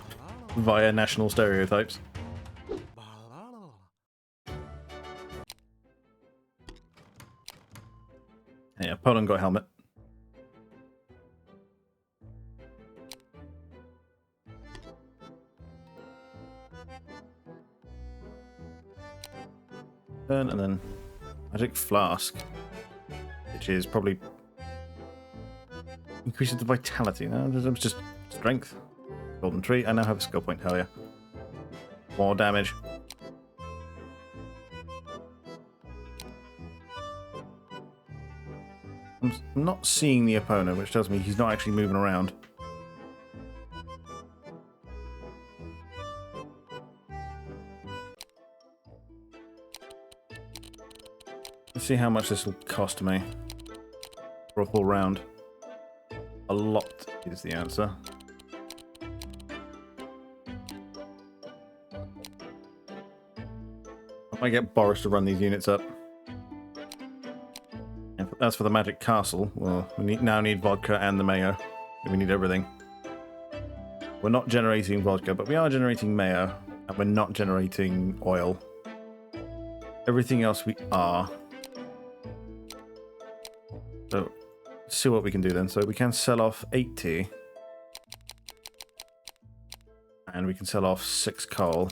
[SPEAKER 1] via national stereotypes. Yeah, Poland got a helmet. And then magic flask, which is probably increases the vitality. No, it's just strength. Golden tree. I now have a skill point. Hell yeah! More damage. I'm not seeing the opponent, which tells me he's not actually moving around. Let's see how much this will cost me for a full round. A lot is the answer. I might get Boris to run these units up. As for the magic castle, well, we now need vodka and the mayo. We need everything. We're not generating vodka, but we are generating mayo, and we're not generating oil. Everything else we are. So, let's see what we can do then. So we can sell off 80. And we can sell off 6 coal.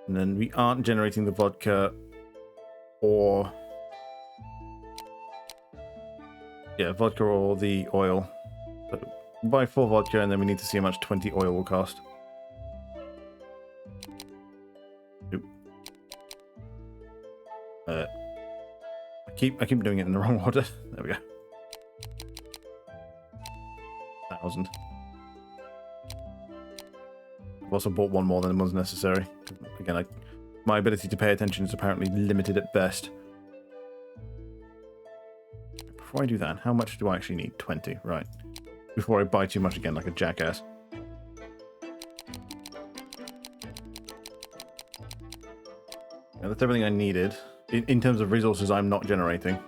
[SPEAKER 1] And then we aren't generating the vodka or... yeah, vodka or the oil. So buy 4 vodka and then we need to see how much 20 oil will cost. Oop. I keep doing it in the wrong order. There we go. 1,000. I've also bought one more than was necessary. Again, my ability to pay attention is apparently limited at best. Before I do that, how much do I actually need? 20, right. Before I buy too much again, like a jackass. Yeah, that's everything I needed. In terms of resources I'm not generating.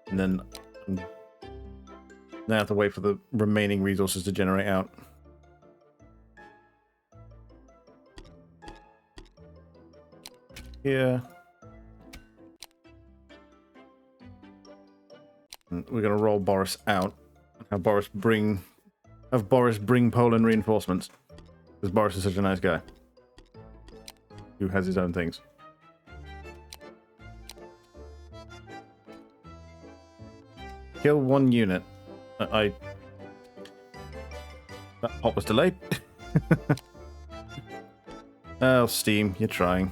[SPEAKER 1] And then now I have to wait for the remaining resources to generate out. Here. And we're gonna roll Boris out. Have Boris bring Poland reinforcements. Because Boris is such a nice guy. Who has his own things. Kill 1 unit. That pop was delayed. Oh, Steam, you're trying.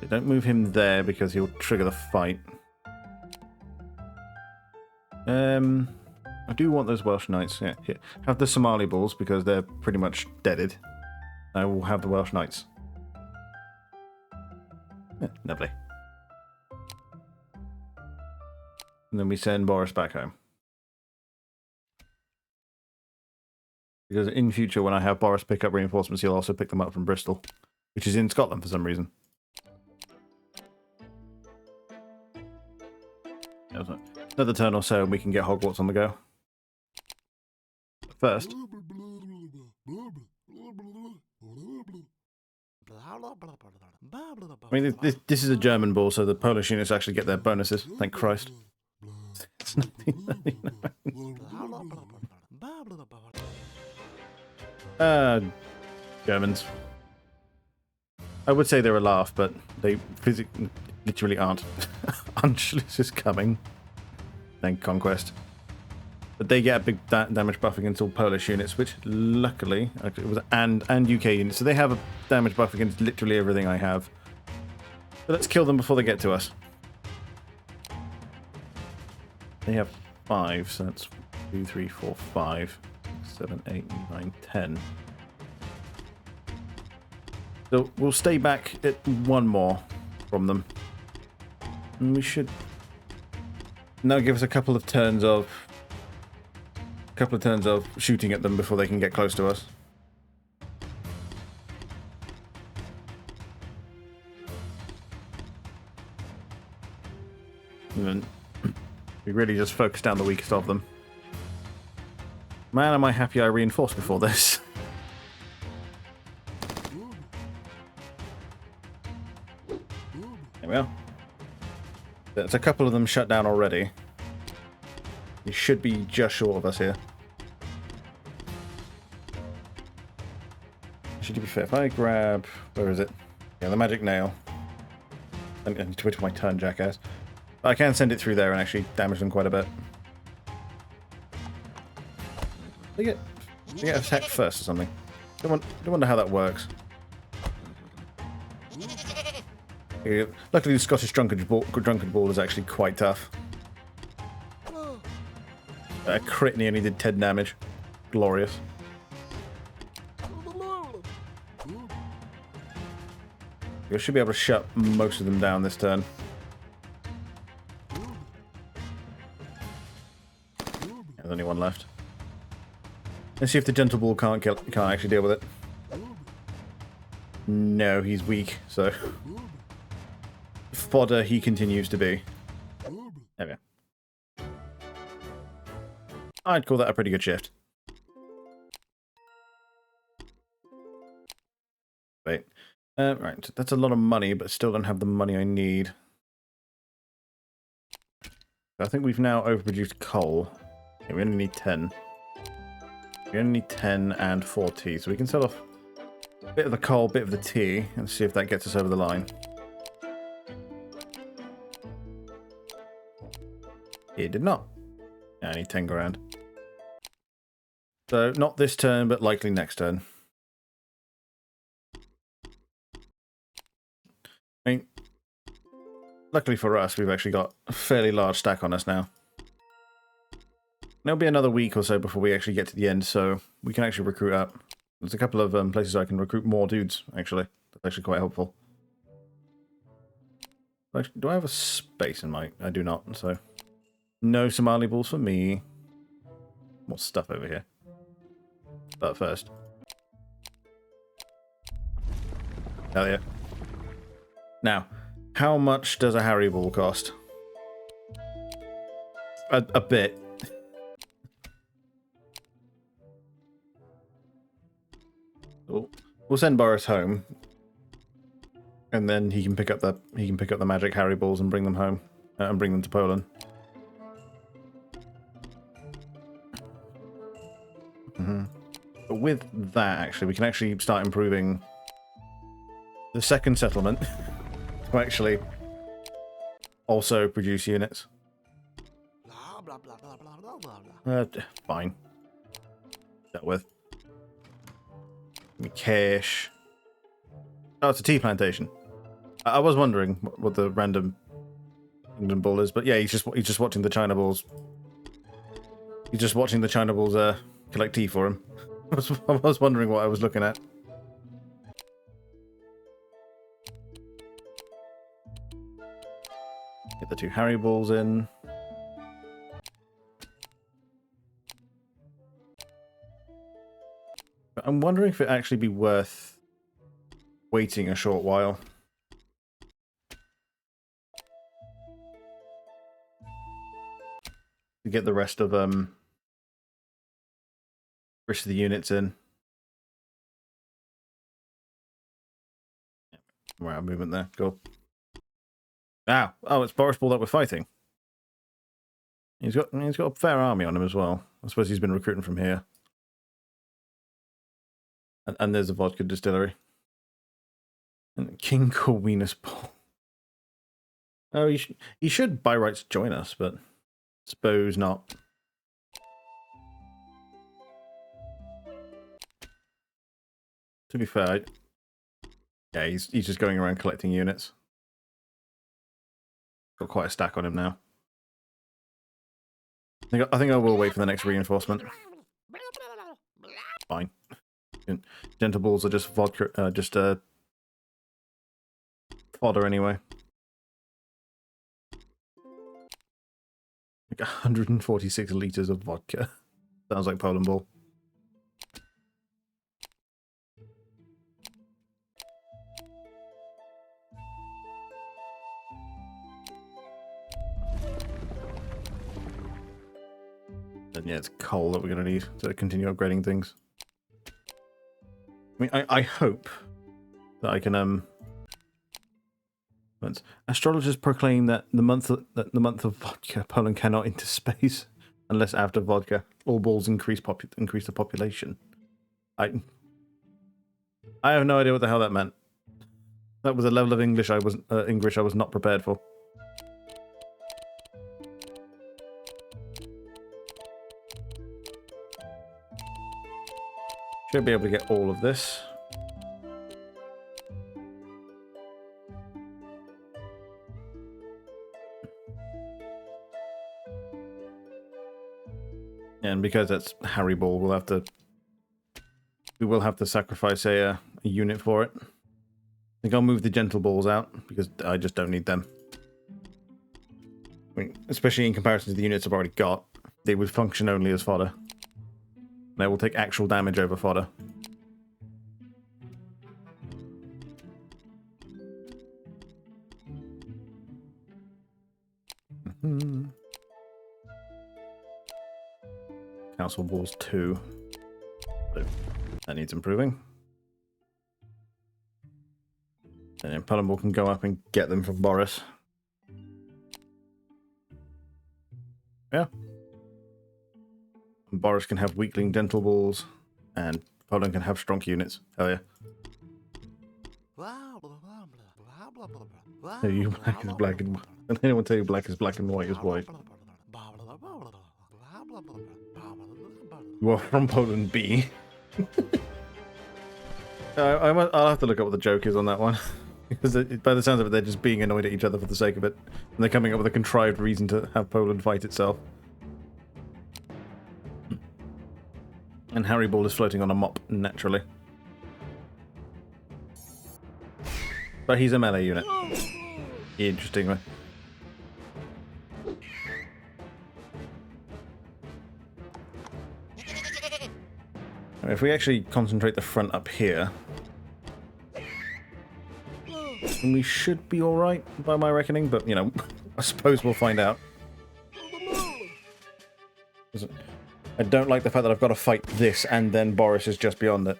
[SPEAKER 1] Don't move him there because he'll trigger the fight. I do want those Welsh Knights. Yeah, here. Have the Somali balls because they're pretty much deaded. I will have the Welsh Knights. Yeah, lovely. And then we send Boris back home. Because in future, when I have Boris pick up reinforcements, he'll also pick them up from Bristol, which is in Scotland for some reason. Another turn or so and we can get Hogwarts on the go. First. I mean, this is a German ball, so the Polish units actually get their bonuses. Thank Christ. Germans. I would say they're a laugh, but they physically, literally aren't. Anschluss is coming. Thank Conquest. But they get a big damage buff against all Polish units, which luckily it was and UK units, so they have a damage buff against literally everything I have. So let's kill them before they get to us. They have 5, so that's 2, 3, 4, 5, 7, 8, 9, 10. So we'll stay back at 1 more from them. And we should Now give us a couple of turns of shooting at them before they can get close to us. And then we really just focus down the weakest of them. Man, am I happy I reinforced before this. There we are. There's a couple of them shut down already. You should be just short of us here. Actually, to be fair, if I grab... Where is it? Yeah, the magic nail. I need to wait for my turn, jackass. I can send it through there and actually damage them quite a bit. They get attacked first or something. Don't wonder how that works. Yeah, luckily, the Scottish Drunken Ball is actually quite tough. A crit and he only did 10 damage. Glorious. We should be able to shut most of them down this turn. There's only one left. Let's see if the Gentle Ball can't actually deal with it. No, he's weak, so... Fodder he continues to be. There we go. I'd call that a pretty good shift. Wait. Right, that's a lot of money, but still don't have the money I need. I think we've now overproduced coal. Yeah, we only need 10. We only need 10 and 4 tea, so we can sell off a bit of the coal, bit of the tea, and see if that gets us over the line. It did not. Yeah, I need 10 grand. So, not this turn, but likely next turn. I mean, luckily for us, we've actually got a fairly large stack on us now. There'll be another week or so before we actually get to the end, so we can actually recruit up. There's a couple of places I can recruit more dudes, actually. That's actually quite helpful. Actually, do I have a space in my... I do not, so... No Somali balls for me. More stuff over here. But first. Hell yeah. Now, how much does a Harry ball cost? A bit. We'll send Boris home, and then he can pick up the magic Harry balls and bring them home, and bring them to Poland. But with that, actually, we can actually start improving the second settlement to actually also produce units. Fine. Dealt with. Give me cash. Oh, it's a tea plantation. I was wondering what the random England ball is, but yeah, he's just watching the China balls. He's just watching the China balls collect tea for him. I was wondering what I was looking at. Get the 2 Harry balls in. But I'm wondering if it'd actually be worth waiting a short while. To get the rest of the units in. We're out of movement there. Cool. Ow. Oh, it's Boris Ball that we're fighting. He's got a fair army on him as well. I suppose he's been recruiting from here. And there's a vodka distillery. And King Corvinus Ball. Oh, he should by rights join us, but suppose not. To be fair, yeah, he's just going around collecting units. Got quite a stack on him now. I think I will wait for the next reinforcement. Fine. Gentle balls are just vodka, fodder anyway. Like 146 liters of vodka. Sounds like Poland Ball. And yeah, it's coal that we're going to need to continue upgrading things. I mean, I hope that I can astrologers proclaim that the month of vodka, Poland cannot enter space unless after vodka all balls increase the population. I have no idea what the hell that meant. That was a level of English I was not prepared for. Should be able to get all of this. And because that's Harry Ball, we will have to sacrifice a unit for it. I think I'll move the gentle balls out because I just don't need them. I mean, especially in comparison to the units I've already got, they would function only as fodder. They will take actual damage over fodder. Council Balls 2. So that needs improving. And then Poland Ball can go up and get them from Boris. Yeah. And Boris can have weakling dental balls, and Poland can have strong units. Hell yeah. Tell you black is black and white. And anyone tell you black is black and white is white. You are from Poland B. I'll have to look up what the joke is on that one. Because by the sounds of it, they're just being annoyed at each other for the sake of it. And they're coming up with a contrived reason to have Poland fight itself. And Harry Ball is floating on a mop, naturally. But he's a melee unit. Interestingly. If we actually concentrate the front up here, then we should be alright, by my reckoning, but, you know, I suppose we'll find out. I don't like the fact that I've got to fight this, and then Boris is just beyond it.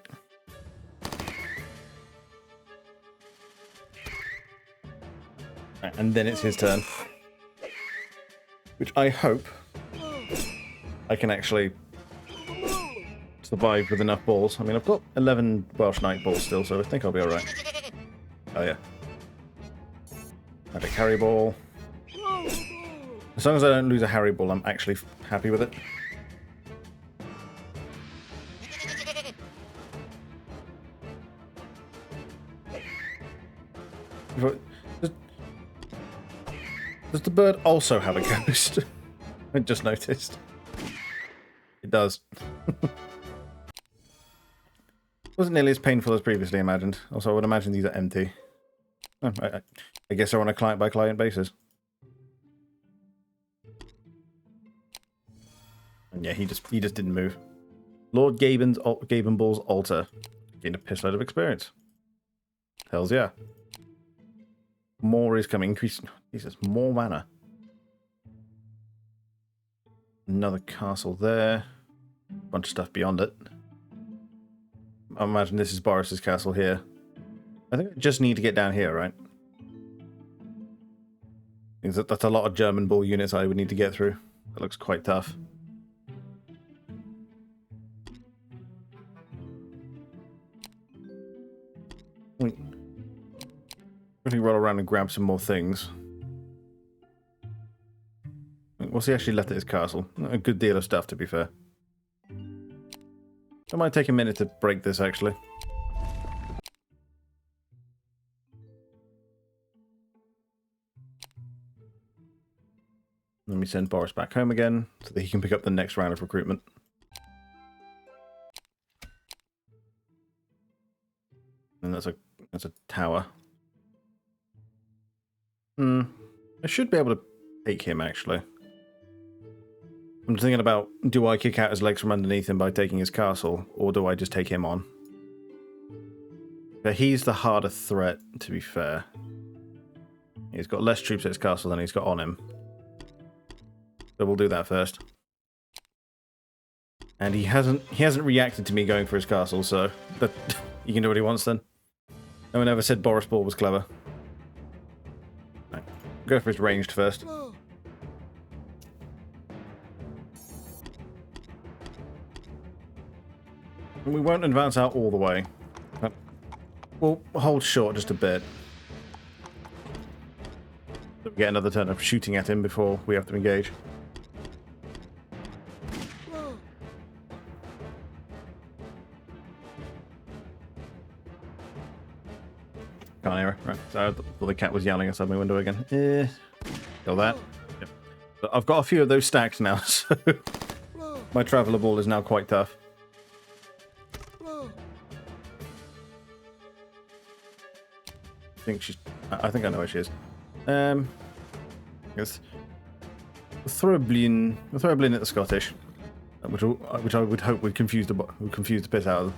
[SPEAKER 1] And then it's his turn. Which I hope I can actually survive with enough balls. I mean, I've got 11 Welsh Knight balls still, so I think I'll be alright. Oh yeah. Magic Harry Ball. As long as I don't lose a Harry Ball, I'm actually happy with it. Does the bird also have a ghost? I just noticed. It does. Wasn't nearly as painful as previously imagined. Also, I would imagine these are empty. Oh, I guess they're on a client-by-client basis. And yeah, he just didn't move. Lord Gaben Ball's altar gained a piss load of experience. Hells yeah. More is coming. Increase. Jesus, more mana. Another castle there. Bunch of stuff beyond it. I imagine this is Boris's castle here. I think I just need to get down here, right? That's a lot of German ball units I would need to get through. That looks quite tough. Quickly roll around and grab some more things. What's he actually left at his castle? A good deal of stuff, to be fair. It might take a minute to break this, actually. Let me send Boris back home again, so that he can pick up the next round of recruitment. And that's a tower. I should be able to take him, actually. I'm thinking about, do I kick out his legs from underneath him by taking his castle, or do I just take him on? But he's the harder threat, to be fair. He's got less troops at his castle than he's got on him. So we'll do that first. And he hasn't reacted to me going for his castle, so but he can do what he wants then. No one ever said Boris Ball was clever. Right. Go for his ranged first. And we won't advance out all the way. But we'll hold short just a bit. So we get another turn of shooting at him before we have to engage. Can't hear her. Right. So I thought the cat was yelling outside my window again. Kill that. Yep. But I've got a few of those stacked now, so my traveller ball is now quite tough. I think I know where she is. Yes. We'll throw a blin at the Scottish, which I would hope would confuse the piss out of them.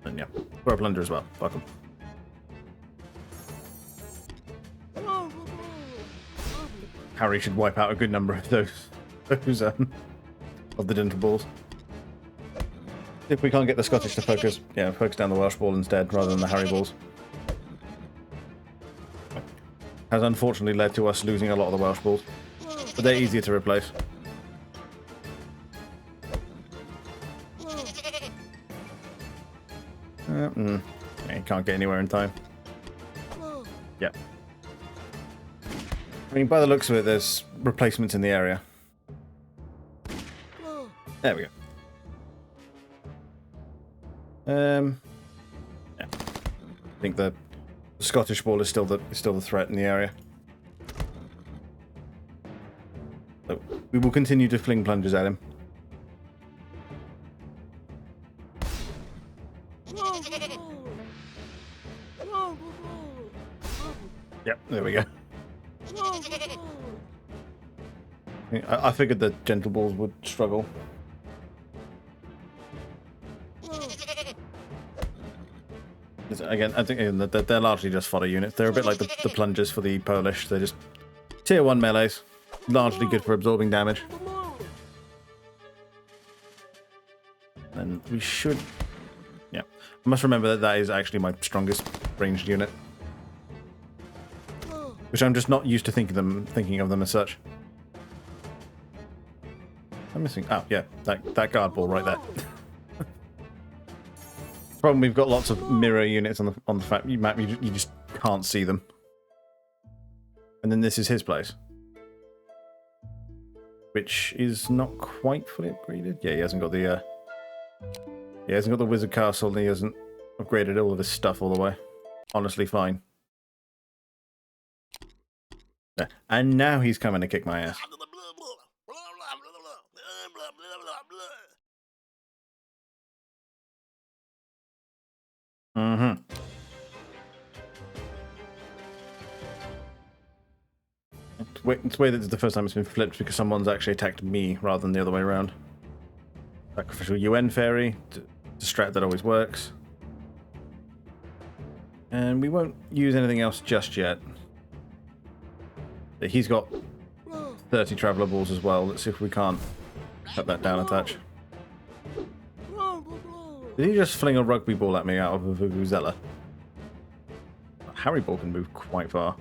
[SPEAKER 1] And yeah, throw a plunder as well. Fuck them. Harry should wipe out a good number of those of the dental balls. If we can't get the Scottish to focus down the Welsh ball instead, rather than the Harry balls. Has unfortunately led to us losing a lot of the Welsh balls, but they're easier to replace. Yeah, you can't get anywhere in time. Yeah. I mean, by the looks of it, there's replacements in the area. There we go. Yeah. I think the Scottish ball is still the threat in the area. So we will continue to fling plungers at him. Yep, there we go. I figured the gentle balls would struggle. Again, I think that they're largely just fodder units. They're a bit like the plungers for the Polish. They're just tier 1 melees, largely good for absorbing damage. And we should... Yeah. I must remember that is actually my strongest ranged unit. Which I'm just not used to thinking of them as such. I'm missing... Oh, yeah. That guard ball right there. Problem, we've got lots of mirror units on the map. You just can't see them. And then this is his place, which is not quite fully upgraded. Yeah, he hasn't got the wizard castle, and he hasn't upgraded all of his stuff all the way. Honestly, fine. Yeah. And now he's coming to kick my ass. Mm-hmm. It's weird that it's the first time it's been flipped because someone's actually attacked me rather than the other way around. Sacrificial UN fairy, strat that always works. And we won't use anything else just yet. He's got 30 traveller balls as well. Let's see if we can't cut that down a touch. Did he just fling a rugby ball at me out of a Vuvuzela? Harry ball can move quite far.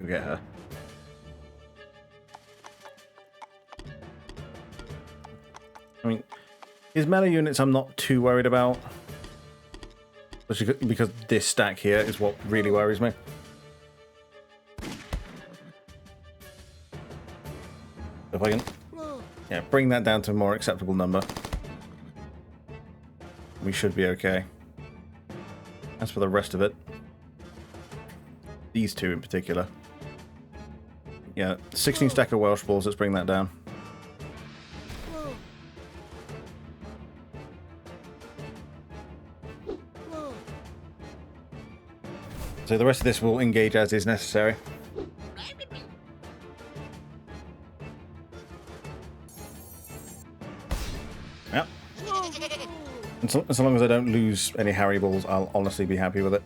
[SPEAKER 1] Go get her. I mean, his melee units I'm not too worried about. Especially because this stack here is what really worries me. If I can... Yeah, bring that down to a more acceptable number. We should be okay. As for the rest of it, these two in particular. Yeah, 16 stack of Welsh balls, let's bring that down. So the rest of this will engage as is necessary. And so long as I don't lose any Harry balls, I'll honestly be happy with it.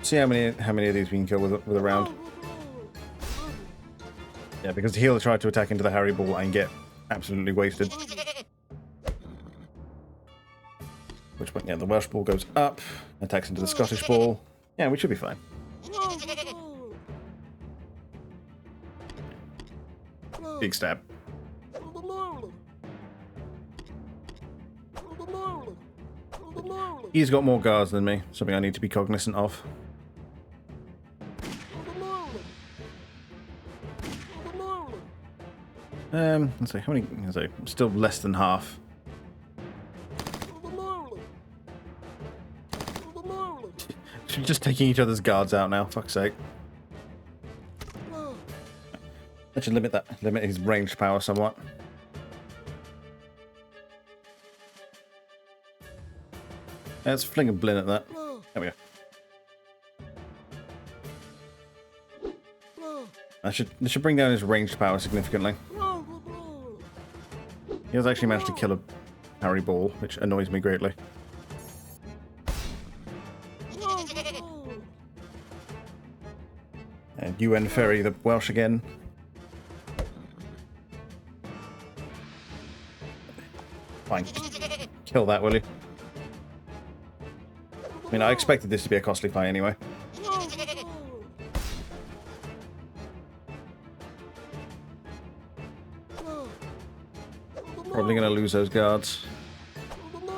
[SPEAKER 1] See how many of these we can kill with a round. Yeah, because he'll try to attack into the Harry ball and get absolutely wasted. Which point, yeah, the Welsh ball goes up, attacks into the Scottish ball. Yeah, we should be fine. Big stab. He's got more guards than me, something I need to be cognizant of. Let's see, how many? Let's see, still less than half. We're just taking each other's guards out now, fuck's sake. I should limit his ranged power somewhat. Let's fling a blin at that. There we go. This should bring down his ranged power significantly. He has actually managed to kill a Harry ball, which annoys me greatly. And UN ferry the Welsh again. Fine. Kill that, will you? I mean, I expected this to be a costly fight anyway. Probably going to lose those guards.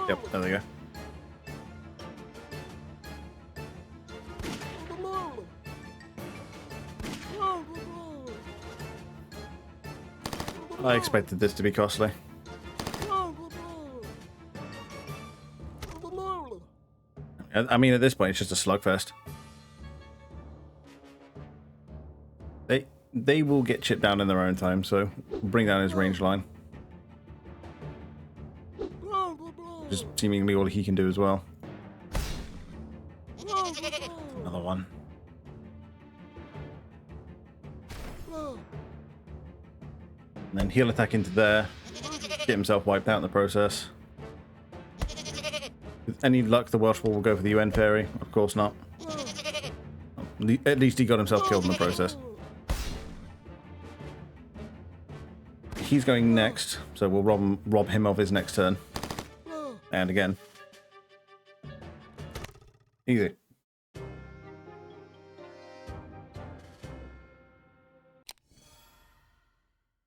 [SPEAKER 1] Yep, there they go. I expected this to be costly. I mean, at this point, it's just a slugfest. They will get chipped down in their own time, so bring down his range line. Just seemingly all he can do as well. Another one. And then he'll attack into there, get himself wiped out in the process. With any luck, the Welsh ball will go for the UN ferry. Of course not. At least he got himself killed in the process. He's going next, so we'll rob him of his next turn. And again. Easy.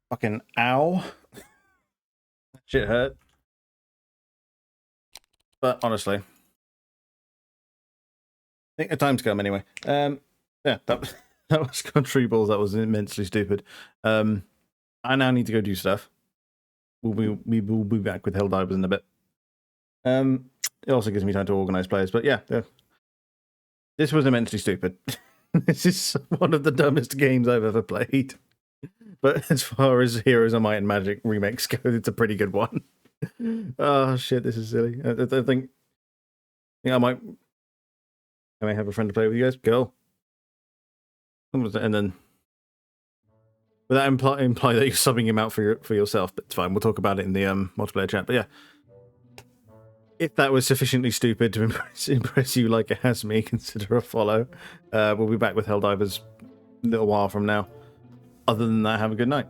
[SPEAKER 1] Fucking ow. Shit hurt. But honestly, I think the time's come anyway. Yeah, that was CountryBalls. That was immensely stupid. I now need to go do stuff. We will be back with Helldivers in a bit. It also gives me time to organize players. But yeah, this was immensely stupid. This is one of the dumbest games I've ever played. But as far as Heroes of Might and Magic remakes go, it's a pretty good one. Oh shit, this is silly. I think I might have a friend to play with you guys. Go. And then would that imply that you're subbing him out for yourself? But it's fine. We'll talk about it in the multiplayer chat. But yeah, if that was sufficiently stupid to impress you like it has me, consider a follow. We'll be back with Helldivers a little while from now. Other than that, have a good night.